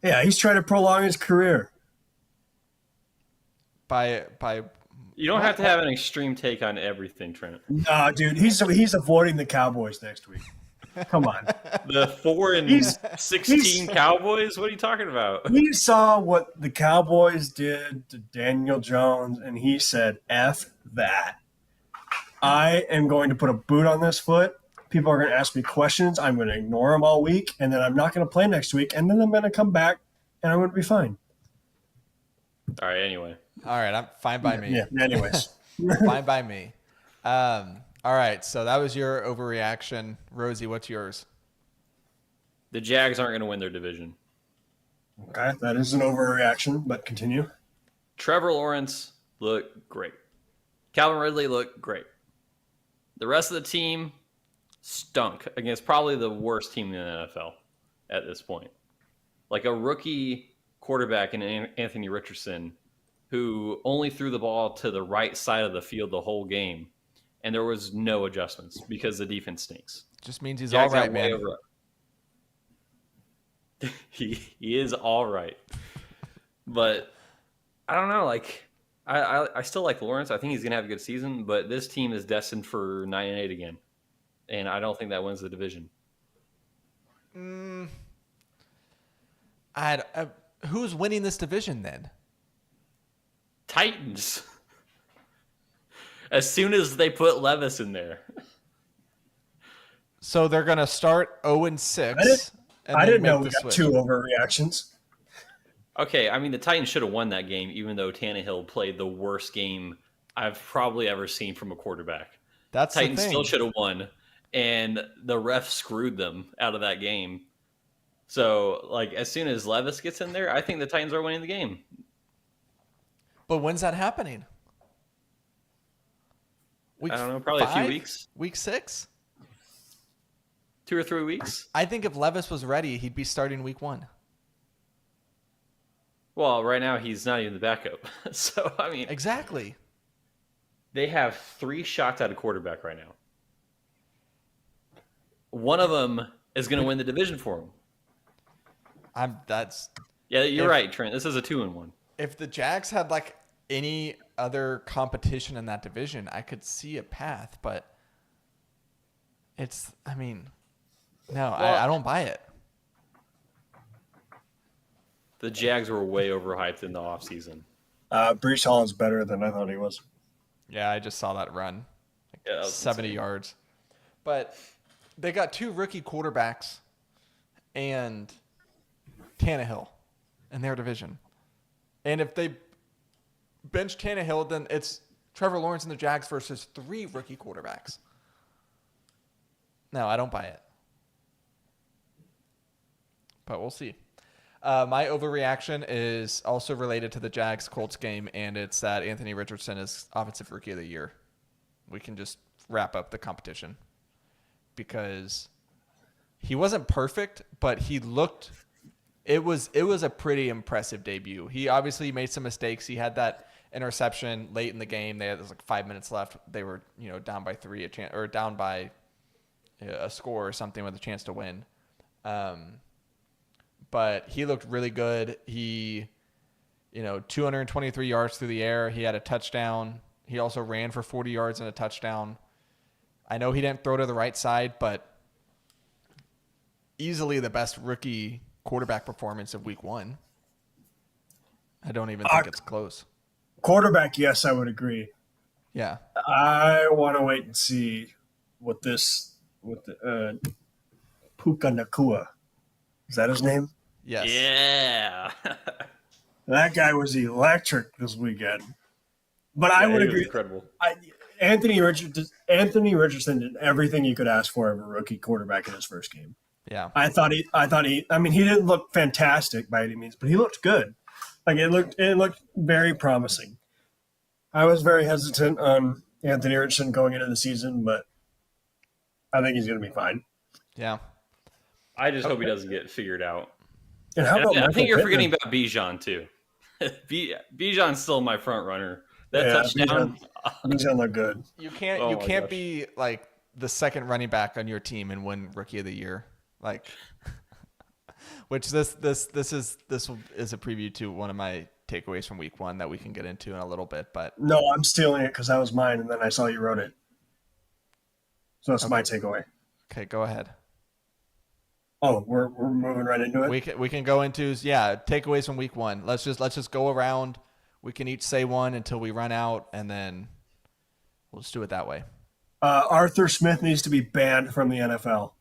Yeah, he's trying to prolong his career. By You don't have to have an extreme take on everything, Trent. Nah, dude, he's avoiding the Cowboys next week. Come on. The 4-16 Cowboys? What are you talking about? He saw what the Cowboys did to Daniel Jones, and he said, F that. I am going to put a boot on this foot. People are going to ask me questions. I'm going to ignore them all week, and then I'm not going to play next week, and then I'm going to come back, and I'm going to be fine. All right, anyway. All right, I'm fine by me. Yeah, anyways. Fine by me. All right, so that was your overreaction. Rosie, what's yours? The Jags aren't going to win their division. Okay, that is an overreaction, but continue. Trevor Lawrence looked great. Calvin Ridley looked great. The rest of the team stunk against probably the worst team in the NFL at this point. Like a rookie quarterback in Anthony Richardson who only threw the ball to the right side of the field the whole game, and there was no adjustments because the defense stinks. Just means he's Jags all right, got way man. over- he is all right. But I don't know, like I still like Lawrence. I think he's gonna have a good season, but this team is destined for 9-8 again. And I don't think that wins the division. Who's winning this division then? Titans. As soon as they put Levis in there. So they're gonna start 0-6. I didn't know we got 2 overreactions. Okay, I mean, the Titans should have won that game, even though Tannehill played the worst game I've probably ever seen from a quarterback. That's Titans the thing. still should have won, and the ref screwed them out of that game. So, like, as soon as Levis gets in there, I think the Titans are winning the game. But when's that happening? Week I don't know, probably 5? a few weeks. Week 6? 2 or 3 weeks. I think if Levis was ready, he'd be starting week 1. Well, right now he's not even the backup. So, I mean, Exactly. they have 3 shots at a quarterback right now. One of them is going to win the division for him. Yeah, you're right, Trent. This is a 2-1. If the Jags had like any other competition in that division, I could see a path, but I mean, no, I don't buy it. The Jags were way overhyped in the offseason. Brees Hall is better than I thought he was. Yeah, I just saw that run. Yeah, that was 70 insane. yards. But they got 2 rookie quarterbacks and Tannehill in their division. And if they bench Tannehill, then it's Trevor Lawrence and the Jags versus 3 rookie quarterbacks. No, I don't buy it. But we'll see. My overreaction is also related to the Jags-Colts game, and it's that Anthony Richardson is Offensive Rookie of the Year. We can just wrap up the competition because he wasn't perfect, but he looked – it was a pretty impressive debut. He obviously made some mistakes. He had that interception late in the game. There was like 5 minutes left. They were down by 3, or down by a score or something with a chance to win. But he looked really good. He, 223 yards through the air. He had a touchdown. He also ran for 40 yards and a touchdown. I know he didn't throw to the right side, but easily the best rookie quarterback performance of week 1. I don't even think it's close. Quarterback, yes, I would agree. Yeah. I want to wait and see what the Puka Nakua. Is that his name? Yes. Yeah. That guy was electric this weekend. But I would he was agree. incredible. Anthony Richardson did everything you could ask for of a rookie quarterback in his first game. Yeah. I mean, he didn't look fantastic by any means, but he looked good. Like it looked very promising. I was very hesitant on Anthony Richardson going into the season, but I think he's going to be fine. Yeah. I just hope he doesn't get figured out. And how about I think you're Michael forgetting Pittman? about Bijan too. Bijan's still my front runner. That Yeah, touchdown. Bijan looked good. You can't Oh my gosh. be like the second running back on your team and win Rookie of the Year. Like which this is a preview to one of my takeaways from week 1 that we can get into in a little bit, but No, I'm stealing it because that was mine, and then I saw you wrote it. So that's my takeaway. okay, go ahead. Oh, we're moving right into it. We can go into takeaways from week 1. Let's just go around. We can each say one until we run out, and then we'll just do it that way. Arthur Smith needs to be banned from the NFL.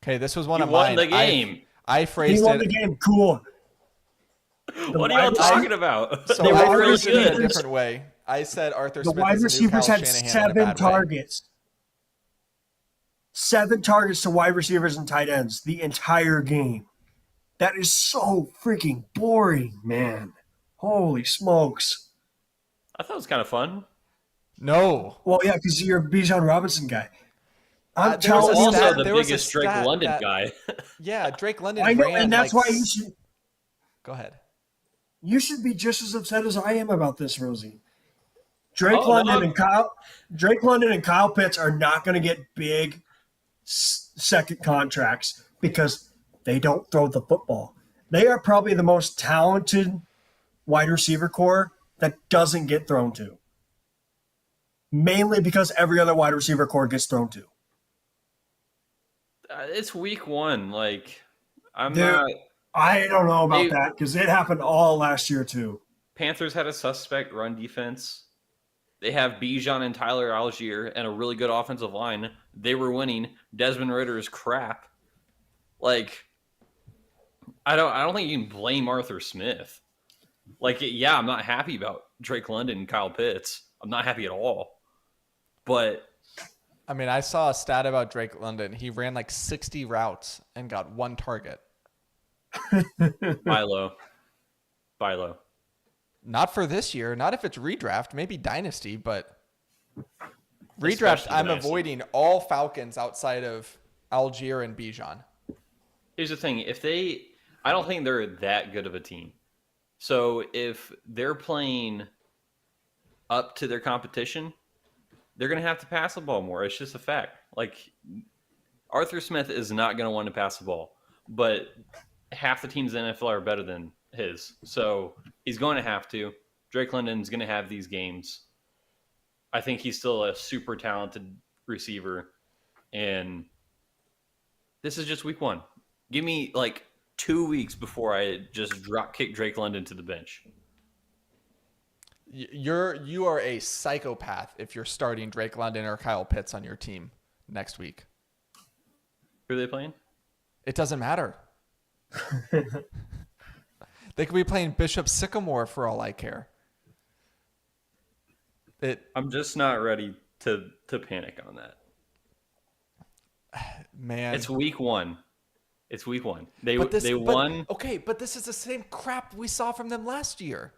Okay, this was one He of won mine. the game. I He phrased won it. the game. Cool. What are y'all talking about? So They I were really phrased it in a good. different way. I said Arthur The Smith wide is the new receivers Kyle had Shanahan in a 7 bad way. targets. 7 targets to wide receivers and tight ends the entire game. That is so freaking boring, man. Holy smokes. I thought it was kind of fun. No. Well, yeah, because you're a Bijan Robinson guy. I'm there was telling a you. Also, stat- the there was a biggest Drake stat London that- guy. Yeah, Drake London I know, ran and that's like why Go ahead. you should be just as upset as I am about this, Rosie. Drake Oh, London no. and Kyle Pitts are not going to get big second contracts because they don't throw the football. They are probably the most talented wide receiver core that doesn't get thrown to. Mainly because every other wide receiver core gets thrown to. It's week 1. Like, I'm Dude. not. I don't know about They- that because it happened all last year too. Panthers had a suspect run defense. They have Bijan and Tyler Algier and a really good offensive line. They were winning. Desmond Ritter is crap. Like, I don't think you can blame Arthur Smith. Like, yeah, I'm not happy about Drake London and Kyle Pitts. I'm not happy at all. But I mean, I saw a stat about Drake London. He ran like 60 routes and got 1 target. buy low. Not for this year. Not if it's redraft. Maybe dynasty, but redraft. Especially I'm dynasty. avoiding all Falcons outside of Algier and Bijan. Here's the thing. I don't think they're that good of a team. So if they're playing up to their competition, they're going to have to pass the ball more. It's just a fact. Like, Arthur Smith is not going to want to pass the ball, but half the teams in the NFL are better than his. So he's going to have to. Drake London's going to have these games. I think he's still a super talented receiver. And this is just week one. Give me like 2 weeks before I just drop kick Drake London to the bench. You are a psychopath if you're starting Drake London or Kyle Pitts on your team next week. Who are they playing? It doesn't matter. They could be playing Bishop Sycamore for all I care. I'm just not ready to panic on that. Man, It's week one. It's week one. They won. won. But this is the same crap we saw from them last year.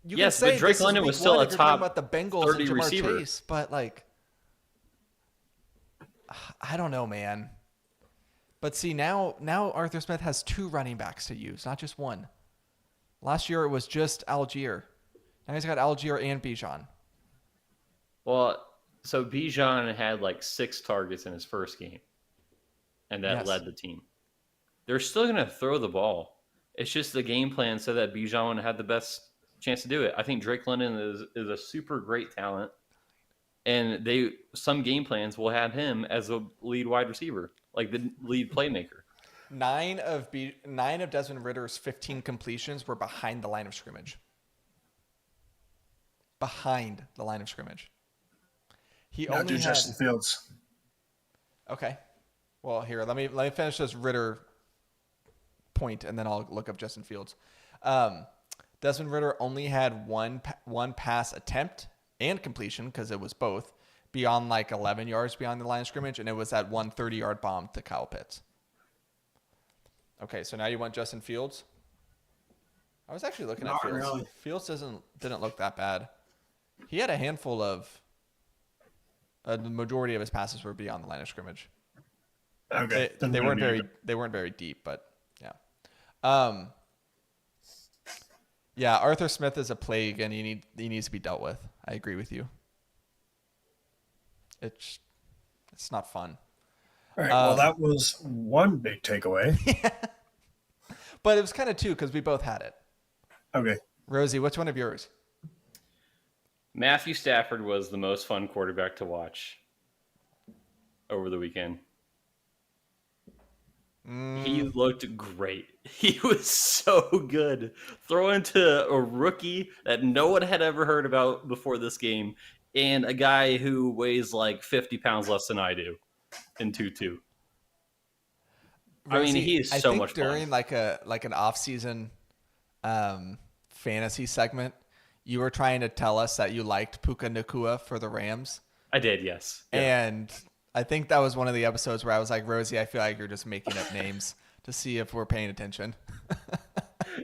You Yes, can say but Drake this is London week was still one a if you're talking top about the Bengals 30 and Jamar receiver. Chase, but like, I don't know, man. But see, now Arthur Smith has 2 running backs to use, not just one. Last year it was just Algier. Now he's got Algier and Bijan. Well, so Bijan had like 6 targets in his first game, and that Yes. led the team. They're still going to throw the ball. It's just the game plan so that Bijan had the best chance to do it. I think Drake London is a super great talent, and some game plans will have him as a lead wide receiver, like the lead playmaker. 9 of Desmond Ritter's 15 completions were behind the line of scrimmage. Behind the line of scrimmage. He Now only do had Justin Fields. Okay. Well, here, let me finish this Ritter point, and then I'll look up Justin Fields. Desmond Ridder only had one pass attempt and completion, because it was both, beyond like 11 yards beyond the line of scrimmage, and it was that 130-yard bomb to Kyle Pitts. Okay, so now you want Justin Fields? I was actually looking at Not Fields. really. Fields didn't look that bad. He had a handful of the majority of his passes were beyond the line of scrimmage. Okay. They weren't very deep, but yeah. Yeah, Arthur Smith is a plague, and he needs to be dealt with. I agree with you. It's not fun. All right. Well, that was one big takeaway. But it was kind of 2 because we both had it. Okay. Rosie, which one of yours? Matthew Stafford was the most fun quarterback to watch over the weekend. He looked great. He was so good. Throwing to a rookie that no one had ever heard about before this game, and a guy who weighs like 50 pounds less than I do in 2-2. I mean, he is so much fun. During like an off-season fantasy segment, you were trying to tell us that you liked Puka Nacua for the Rams. I did, yes. Yeah. And I think that was one of the episodes where I was like, Rosie, I feel like you're just making up names to see if we're paying attention.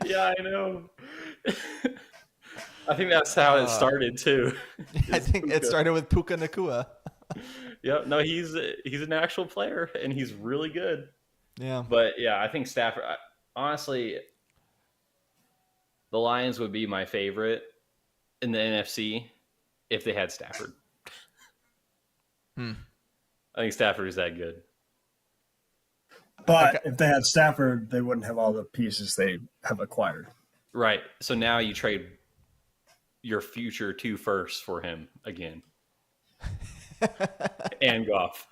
Yeah, I know. I think that's how it started too. I think it started with Puka Nacua. Yeah, no, he's an actual player, and he's really good. Yeah. But yeah, I think Stafford. Honestly, the Lions would be my favorite in the NFC if they had Stafford. I think Stafford is that good. But if they had Stafford, they wouldn't have all the pieces they have acquired. Right. So now you trade your future 2 firsts for him again. And Goff.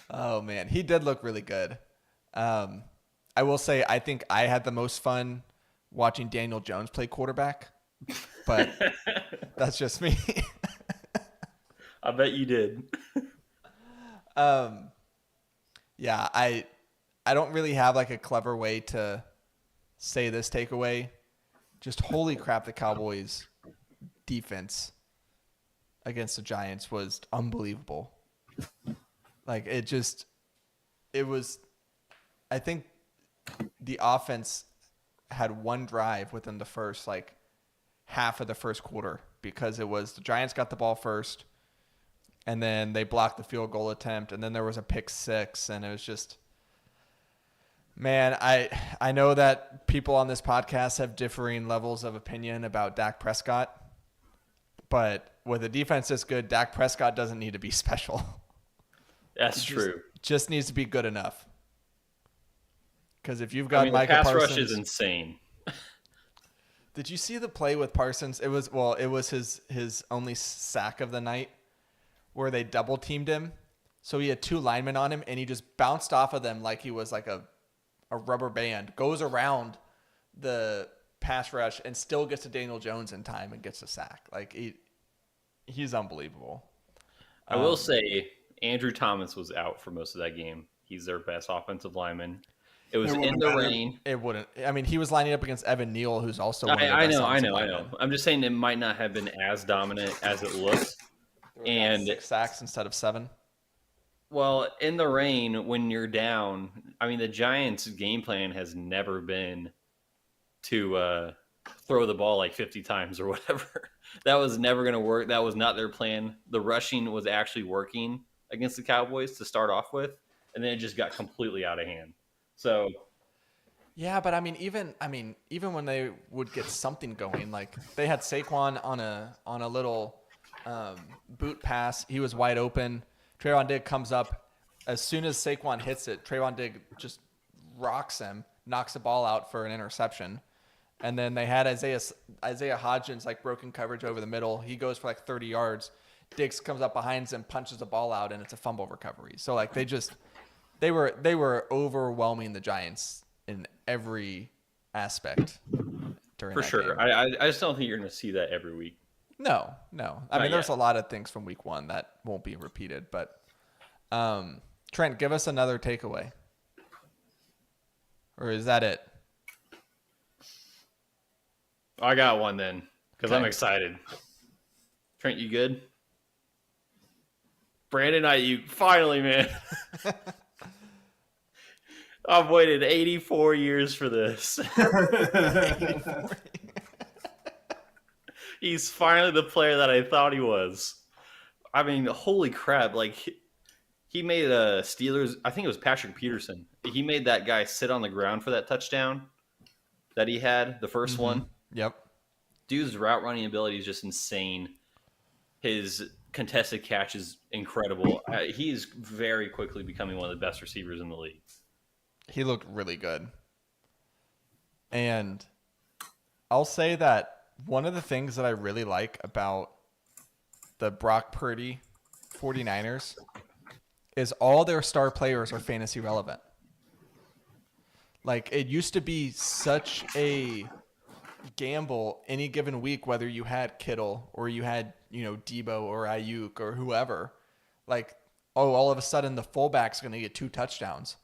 Oh man, he did look really good. I will say, I think I had the most fun watching Daniel Jones play quarterback, but that's just me. I bet you did. Yeah, I don't really have like a clever way to say this takeaway. Just holy crap, the Cowboys defense against the Giants was unbelievable. Like it was, I think the offense had one drive within the first like half of the first quarter, because it was the Giants got the ball first, and then they blocked the field goal attempt, and then there was a pick 6, and it was just, man, I know that people on this podcast have differing levels of opinion about Dak Prescott, but with a defense this good, Dak Prescott doesn't need to be special. That's true. Just needs to be good enough. Because if you've got the Micah pass Parsons, rush is insane. Did you see the play with Parsons? It was his only sack of the night where they double teamed him. So he had 2 linemen on him, and he just bounced off of them like he was like a rubber band, goes around the pass rush, and still gets to Daniel Jones in time and gets a sack. Like he's unbelievable. I will say Andrew Thomas was out for most of that game. He's their best offensive lineman. It was in the rain. It wouldn't. I mean, he was lining up against Evan Neal, who's also one of the I best know. offensive linemen. I'm just saying it might not have been as dominant as it looked. And 6 sacks instead of 7. Well, in the rain, when you're down, I mean, the Giants' game plan has never been to throw the ball like 50 times or whatever. That was never going to work. That was not their plan. The rushing was actually working against the Cowboys to start off with, and then it just got completely out of hand. So, yeah, but I mean, even when they would get something going, like they had Saquon on a little boot pass, he was wide open. Trayvon Digg comes up. As soon as Saquon hits it, Trayvon Digg just rocks him, knocks the ball out for an interception. And then they had Isaiah Hodgins, like broken coverage over the middle. He goes for like 30 yards. Diggs comes up behind him, punches the ball out, and it's a fumble recovery. So like they were overwhelming the Giants in every aspect during for that sure. game. I just don't think you're going to see that every week. No. I mean, there's yet. a lot of things from week 1 that won't be repeated. But Trent, give us another takeaway. Or is that it? I got one then, because I'm Okay. excited. Trent, you good? Brandon Ayuk, finally, man. I've waited 84 years for this. He's finally the player that I thought he was. I mean, holy crap. Like, he made a Steelers, I think it was Patrick Peterson. He made that guy sit on the ground for that touchdown that he had, the 1st one. Yep. Dude's route running ability is just insane. His contested catch is incredible. He's very quickly becoming one of the best receivers in the league. He looked really good. And I'll say that one of the things that I really like about the Brock Purdy 49ers is all their star players are fantasy relevant. Like, it used to be such a gamble any given week, whether you had Kittle or you had, Debo or Ayuk or whoever. Like, all of a sudden the fullback's going to get 2 touchdowns.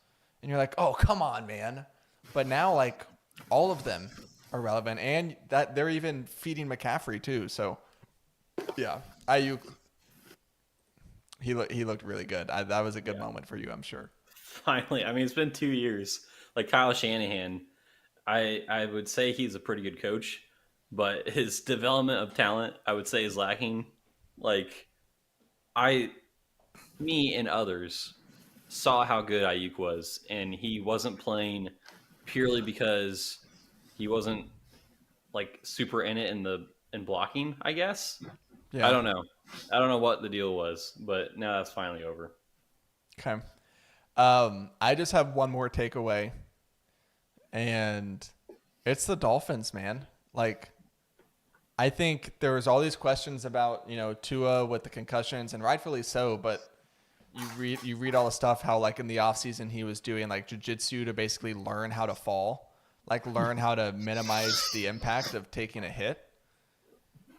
And you're like, oh, come on, man. But now, like, all of them are relevant. And that they're even feeding McCaffrey, too. So, yeah, Ayuk, he looked really good. That was a good moment for you, I'm sure. Finally. I mean, it's been 2 years. Like Kyle Shanahan, I would say he's a pretty good coach, but his development of talent, I would say, is lacking. Like, me and others saw how good Ayuk was, and he wasn't playing purely because he wasn't like super in it in blocking, I guess. Yeah. I don't know what the deal was, but now that's finally over. Okay. I just have one more takeaway, and it's the Dolphins, man. Like, I think there was all these questions about, Tua with the concussions, and rightfully so, but you read all the stuff how, like, in the offseason he was doing, like, jiu-jitsu to basically learn how to fall, like, learn how to minimize the impact of taking a hit.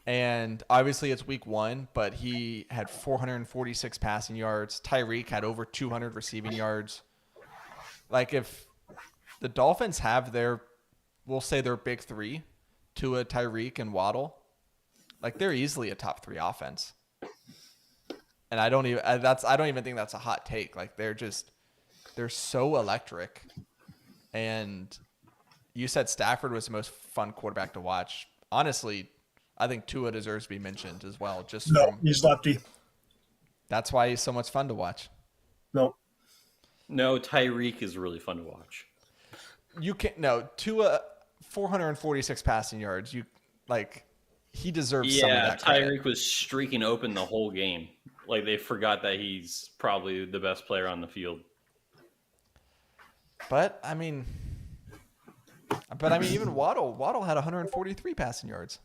And obviously it's week 1, but he had 446 passing yards. Tyreek had over 200 receiving yards. Like, if the Dolphins have we'll say their big 3, Tua, Tyreek, and Waddle, like, they're easily a top 3 offense. And I don't even think that's a hot take. Like, they're so electric. And you said Stafford was the most fun quarterback to watch. Honestly, I think Tua deserves to be mentioned as well. He's lefty. That's why he's so much fun to watch. No, Tyreek is really fun to watch. Tua 446 passing yards. He deserves some of that credit. Tyreek was streaking open the whole game. Like, they forgot that he's probably the best player on the field. But I mean, But I mean, even Waddle had 143 passing yards.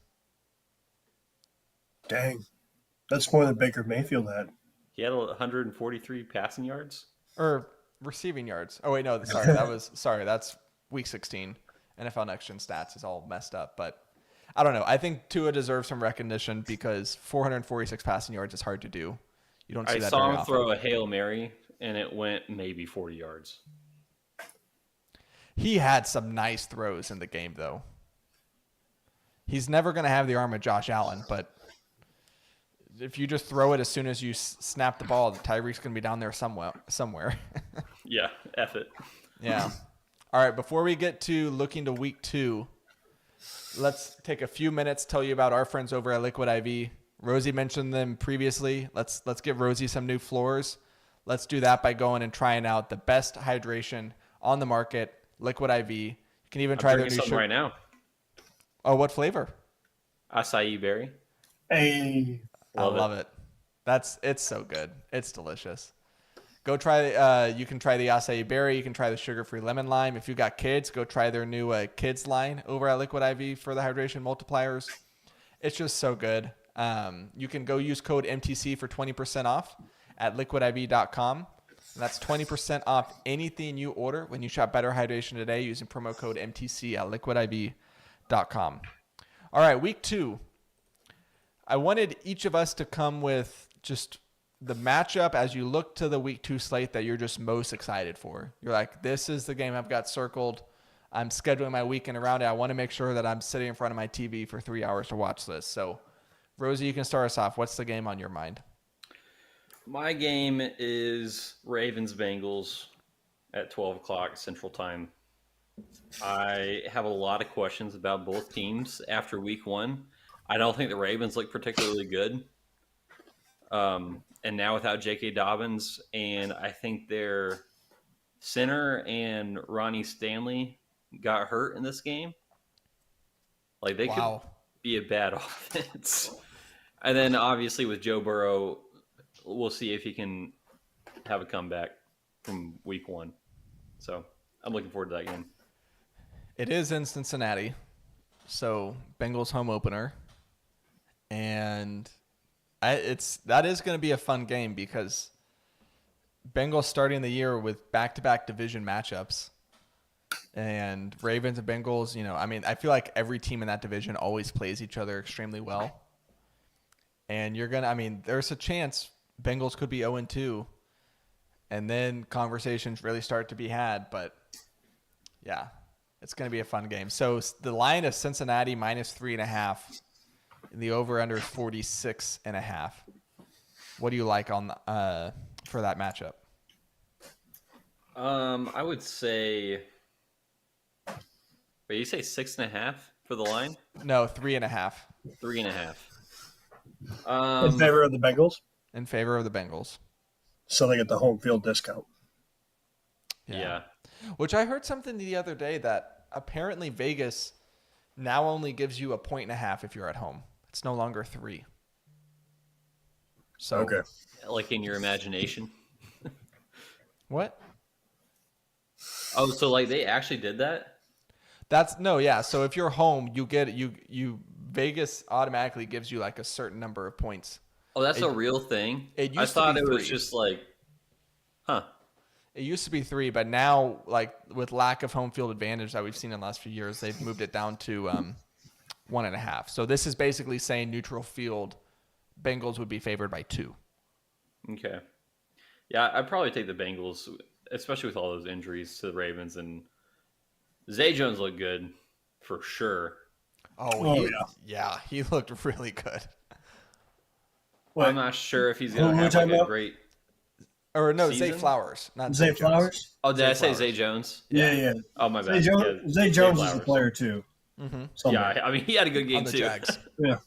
Dang. That's more than Baker Mayfield had. He had 143 passing yards. Or receiving yards. Oh wait, no, sorry, that's week 16. NFL Next Gen stats is all messed up, but I don't know. I think Tua deserves some recognition because 446 passing yards is hard to do. You don't see I that saw very him often. throw a Hail Mary, and it went maybe 40 yards. He had some nice throws in the game, though. He's never going to have the arm of Josh Allen, but if you just throw it as soon as you snap the ball, Tyreek's going to be down there somewhere. Yeah, F it. Yeah. All right, before we get to looking to week 2, let's take a few minutes, tell you about our friends over at Liquid IV. Rosie mentioned them previously. Let's give Rosie some new floors. Let's do that by going and trying out the best hydration on the market, Liquid IV. You can even try their new something right now. Oh, what flavor? Acai berry. Hey. I love it. It's so good. It's delicious. Go try. You can try the acai berry. You can try the sugar-free lemon lime. If you got kids, go try their new kids line over at Liquid IV for the hydration multipliers. It's just so good. You can go use code MTC for 20% off at liquidiv.com. And that's 20% off anything you order when you shop Better Hydration today using promo code MTC at liquidiv.com. All right, week 2. I wanted each of us to come with just the matchup as you look to the week 2 slate that you're just most excited for. You're like, this is the game I've got circled. I'm scheduling my weekend around it. I want to make sure that I'm sitting in front of my TV for 3 hours to watch this. So, Rosie, you can start us off. What's the game on your mind? My game is Ravens-Bengals at 12 o'clock Central Time. I have a lot of questions about both teams after week 1. I don't think the Ravens look particularly good. And now without J.K. Dobbins, and I think their center and Ronnie Stanley got hurt in this game. Like, they could be a bad offense. And then, obviously, with Joe Burrow, we'll see if he can have a comeback from week 1. So, I'm looking forward to that game. It is in Cincinnati, so Bengals home opener. And that is going to be a fun game because Bengals starting the year with back-to-back division matchups. And Ravens and Bengals, I feel like every team in that division always plays each other extremely well. And there's a chance Bengals could be 0-2, and then conversations really start to be had. But, yeah, it's going to be a fun game. So the line is Cincinnati minus 3.5. And the over-under is 46.5. What do you like on for that matchup? I would say. Wait, you say 6.5 for the line? No, 3.5. 3.5. In favor of the Bengals? In favor of the Bengals. So they get the home field discount. Yeah. Which I heard something the other day that apparently Vegas now only gives you 1.5 if you're at home. It's no longer 3. So okay. Like in your imagination. What? Oh, so like they actually did that? So if you're home, you get Vegas automatically gives you like a certain number of points. Oh, that's a real thing? I thought it was just like, It used to be 3, but now, like with lack of home field advantage that we've seen in the last few years, they've moved it down to 1.5. So this is basically saying neutral field, Bengals would be favored by 2. Okay. Yeah, I'd probably take the Bengals, especially with all those injuries to the Ravens. And Zay Jones looked good for sure. He looked really good. I'm not sure if he's going to have like a great Or no, season? Zay Flowers, not Zay Jones. Flowers? Oh, did I say Flowers. Zay Jones? Yeah. Oh, my bad. Zay Jones is Flowers. a player too. Mm-hmm. Yeah, I mean, he had a good game On the too. Jags. Yeah.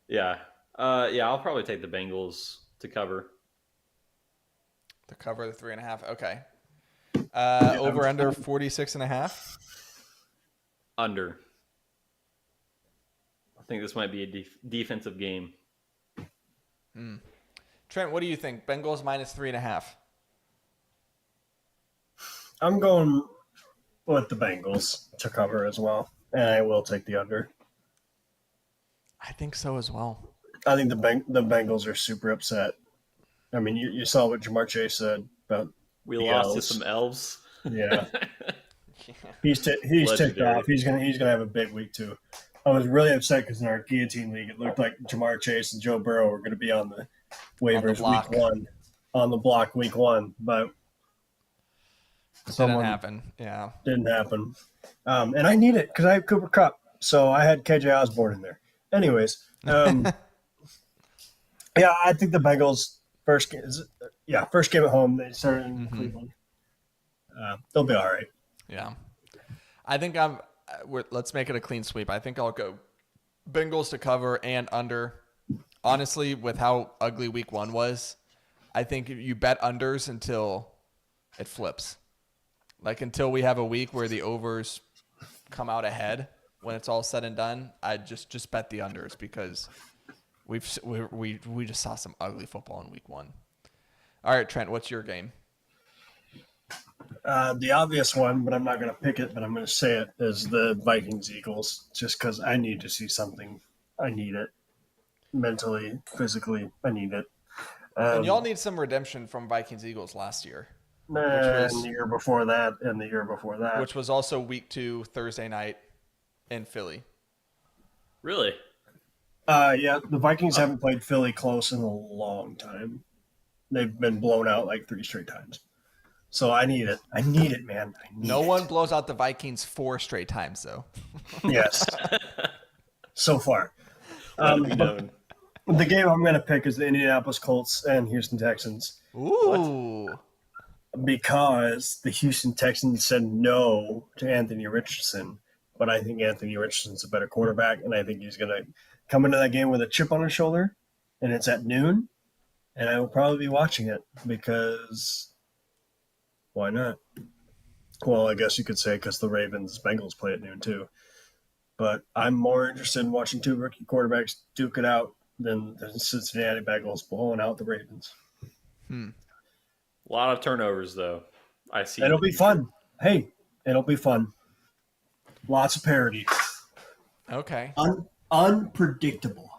Yeah. I'll probably take the Bengals to cover. To cover the 3.5. Okay. Over under 46.5. Under. I think this might be a defensive game. Trent, what do you think? Bengals minus 3.5. I'm going with the Bengals to cover as well, and I will take the under. I think so as well. I think the Bengals are super upset. I mean, you saw what Jamar Chase said about We the lost to L's. some elves. Yeah, he's ticked off. He's gonna have a big week too. I was really upset because in our guillotine league, it looked like Jamar Chase and Joe Burrow were going to be on the waivers block. week 1, on the block week 1, but Didn't happen. Yeah. didn't happen. And I need it because I have Cooper Kupp, so I had KJ Osborne in there. Anyways, yeah, I think the Bengals first game at home. They started in Cleveland. They'll be all right. Yeah. I think let's make it a clean sweep. I think I'll go Bengals to cover and under. Honestly, with how ugly week 1 was, I think you bet unders until it flips. Like until we have a week where the overs come out ahead when it's all said and done, I just bet the unders because we just saw some ugly football in week 1. All right, Trent, what's your game? The obvious one, but I'm not going to pick it, but I'm going to say it, is the Vikings-Eagles, just because I need to see something. I need it. Mentally, physically, I need it. And y'all need some redemption from Vikings-Eagles last year. And the year before that, and the year before that. Which was also week 2, Thursday night in Philly. Really? Yeah, the Vikings haven't played Philly close in a long time. They've been blown out like 3 straight times. So I need it. I need it, man. No one blows out the Vikings 4 straight times, though. Yes. So far. Known. The game I'm going to pick is the Indianapolis Colts and Houston Texans. Ooh. Because the Houston Texans said no to Anthony Richardson. But I think Anthony Richardson's a better quarterback, and I think he's going to come into that game with a chip on his shoulder, and it's at noon, and I will probably be watching it because why not? Well, I guess you could say because the Ravens-Bengals play at noon too. But I'm more interested in watching 2 rookie quarterbacks duke it out than the Cincinnati Bengals blowing out the Ravens. A lot of turnovers, though. I see. It'll be fun. Hey, it'll be fun. Lots of parity. Okay. Unpredictable.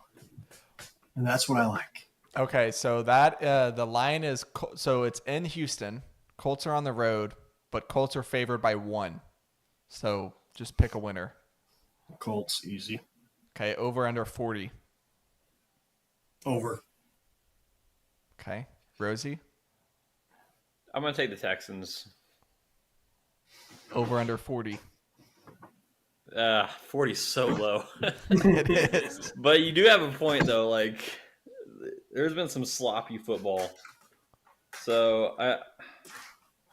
And that's what I like. Okay, so that the line is so it's in Houston. Colts are on the road, but Colts are favored by 1. So just pick a winner. Colts, easy. Okay, over under 40. Over. Okay, Rosie? I'm going to take the Texans. Over under 40. 40 is so low. It is. But you do have a point, though. Like, there's been some sloppy football. So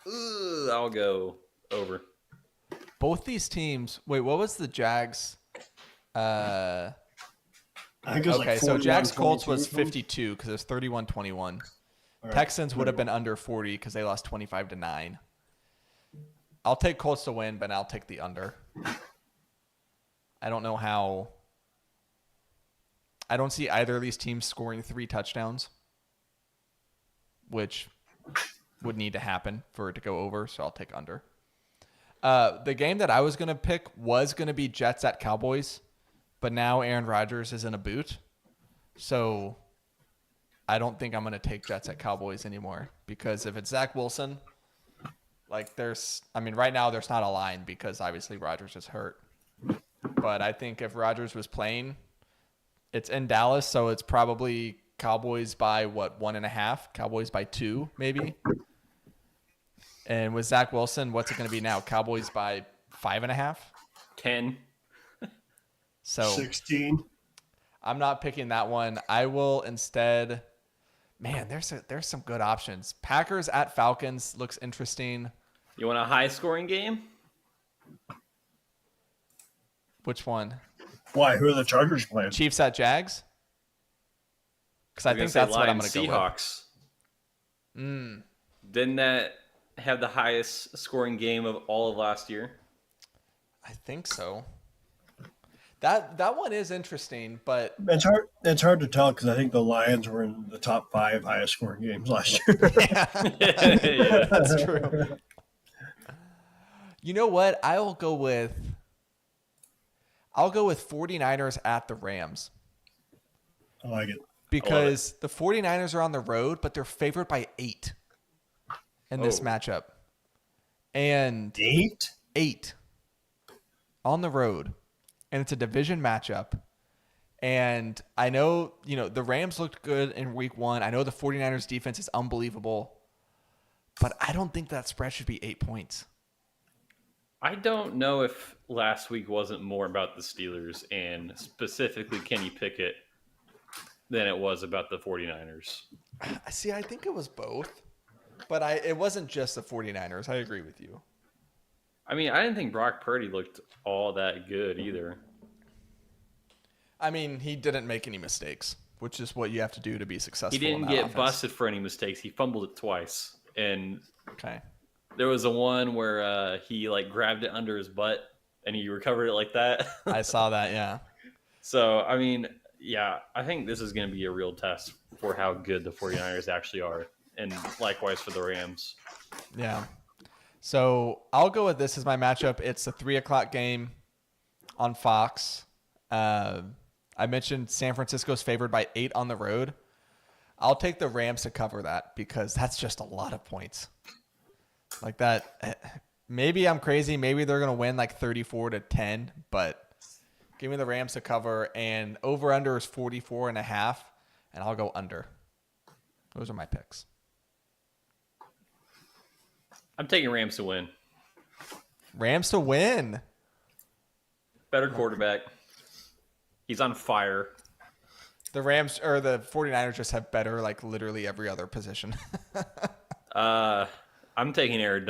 I'll go over. Both these teams. Wait, what was the Jags? I think it was Okay, like so 41, Jags Colts 22 was or something. 52 because it was 31-21. All right. Texans would have been under 40 because they lost 25-9. I'll take Colts to win, but I'll take the under. I don't know how. I don't see either of these teams scoring 3 touchdowns, which would need to happen for it to go over, so I'll take under. The game that I was going to pick was going to be Jets at Cowboys, but now Aaron Rodgers is in a boot, so I don't think I'm going to take Jets at Cowboys anymore because if it's Zach Wilson, like right now there's not a line because obviously Rodgers is hurt. But I think if Rodgers was playing, it's in Dallas, so it's probably Cowboys by 1.5? Cowboys by 2, maybe. And with Zach Wilson, what's it going to be now? Cowboys by 5.5? 10. So 16. I'm not picking that one. I will instead. Man, there's some good options. Packers at Falcons looks interesting. You want a high-scoring game? Which one? Why? Who are the Chargers playing? Chiefs at Jags? Because I think that's what I'm going to go with. Seahawks. Didn't that have the highest scoring game of all of last year? I think so. That one is interesting, but It's hard to tell because I think the Lions were in the top 5 highest scoring games last year. yeah, that's true. You know what? I'll go with 49ers at the Rams I like it. because the 49ers are on the road, but they're favored by 8 in this Oh. matchup. And 8? 8 on the road. And it's a division matchup. And I know, the Rams looked good in week 1. I know the 49ers defense is unbelievable. But I don't think that spread should be 8 points. I don't know if last week wasn't more about the Steelers and specifically Kenny Pickett than it was about the 49ers. See, I think it was both. But it wasn't just the 49ers. I agree with you. I mean, I didn't think Brock Purdy looked all that good either. I mean, he didn't make any mistakes, which is what you have to do to be successful. He didn't in that get offense. busted for any mistakes. He fumbled it twice. And Okay. there was a one where he grabbed it under his butt and he recovered it like that. I saw that, yeah. So, I mean, yeah, I think this is going to be a real test for how good the 49ers actually are. And likewise for the Rams. Yeah. So I'll go with this as my matchup. It's a 3:00 game on Fox. I mentioned San Francisco's favored by 8 on the road. I'll take the Rams to cover that because that's just a lot of points. Like that. Maybe I'm crazy. Maybe they're going to win 34-10, but give me the Rams to cover, and over-under is 44.5, and I'll go under. Those are my picks. I'm taking Rams to win. Rams to win. Better quarterback. He's on fire. The Rams or the 49ers just have better, literally every other position. I'm taking Aaron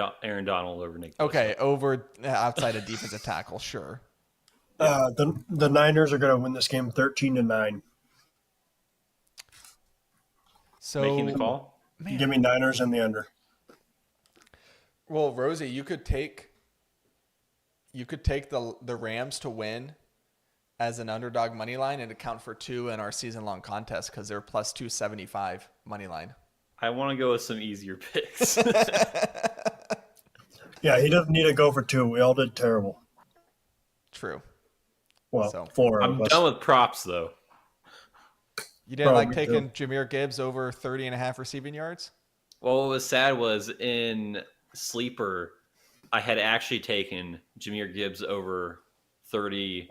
Donald over Nick Bosa. Okay, over outside of defensive tackle, sure. The Niners are going to win this game 13-9. So Making the call? Man. Give me Niners and the under. Well, Rosie, you could take the Rams to win as an underdog money line and account for 2 in our season-long contest because they're plus 275 money line. I want to go with some easier picks. Yeah, he doesn't need to go for 2. We all did terrible. True. Well, So, 4 of I'm us. done with props, though. You didn't Bro, like me taking Jahmyr Gibbs over 30.5 receiving yards? Well, what was sad was in Sleeper, I had actually taken Jahmyr Gibbs over 30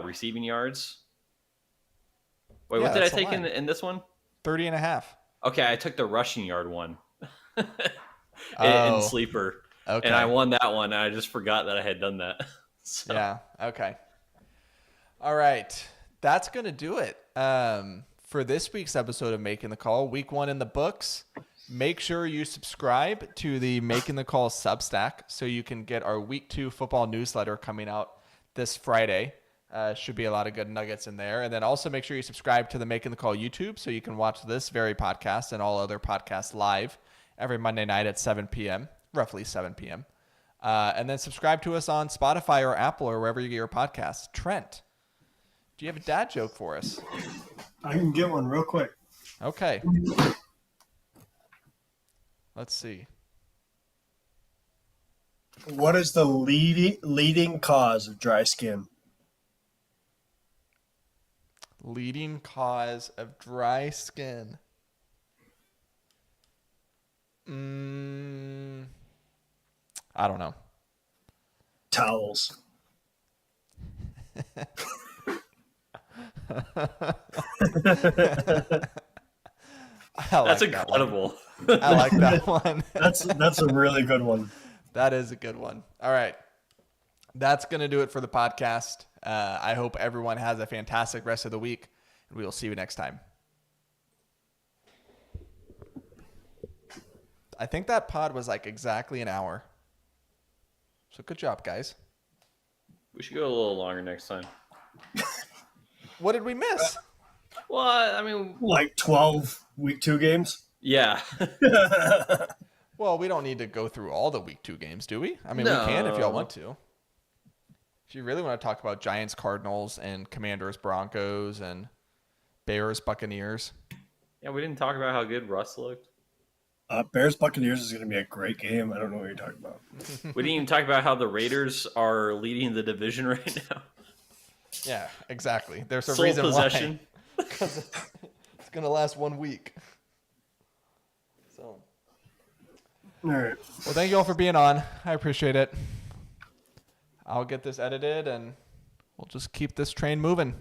receiving yards. Wait, Yeah, what did I that's the take line. in this one? 30.5. Okay, I took the rushing yard one in Oh, Sleeper. okay. And I won that one, and I just forgot that I had done that. So, Yeah. Okay. All right. That's going to do it for this week's episode of Making the Call. Week 1 in the books. Make sure you subscribe to the Making the Call Substack so you can get our Week 2 football newsletter coming out this Friday. Should be a lot of good nuggets in there. And then also make sure you subscribe to the Making the Call YouTube so you can watch this very podcast and all other podcasts live every Monday night at 7 p.m., roughly 7 p.m. And then subscribe to us on Spotify or Apple or wherever you get your podcasts. Trent, do you have a dad joke for us? I can get one real quick. Okay. Let's see. What is the leading cause of dry skin? Leading cause of dry skin. I don't know. Towels. That's like that one. incredible. I like that one. That's a really good one. That is a good one. All right. That's going to do it for the podcast. I hope everyone has a fantastic rest of the week, and we will see you next time. I think that pod was exactly an hour. So good job, guys. We should go a little longer next time. What did we miss? Well, I mean, Like 12 week 2 games? yeah. Well, we don't need to go through all the week 2 games, do we? I mean, we can if y'all want to. If you really want to talk about Giants, Cardinals, and Commanders, Broncos, and Bears, Buccaneers. Yeah, we didn't talk about how good Russ looked. Bears Buccaneers is going to be a great game. I don't know what you're talking about. We didn't even talk about how the Raiders are leading the division right now. Yeah, exactly. There's a Sole reason possession. why. Because it's going to last 1 week. So, All right. well, thank you all for being on. I appreciate it. I'll get this edited and we'll just keep this train moving.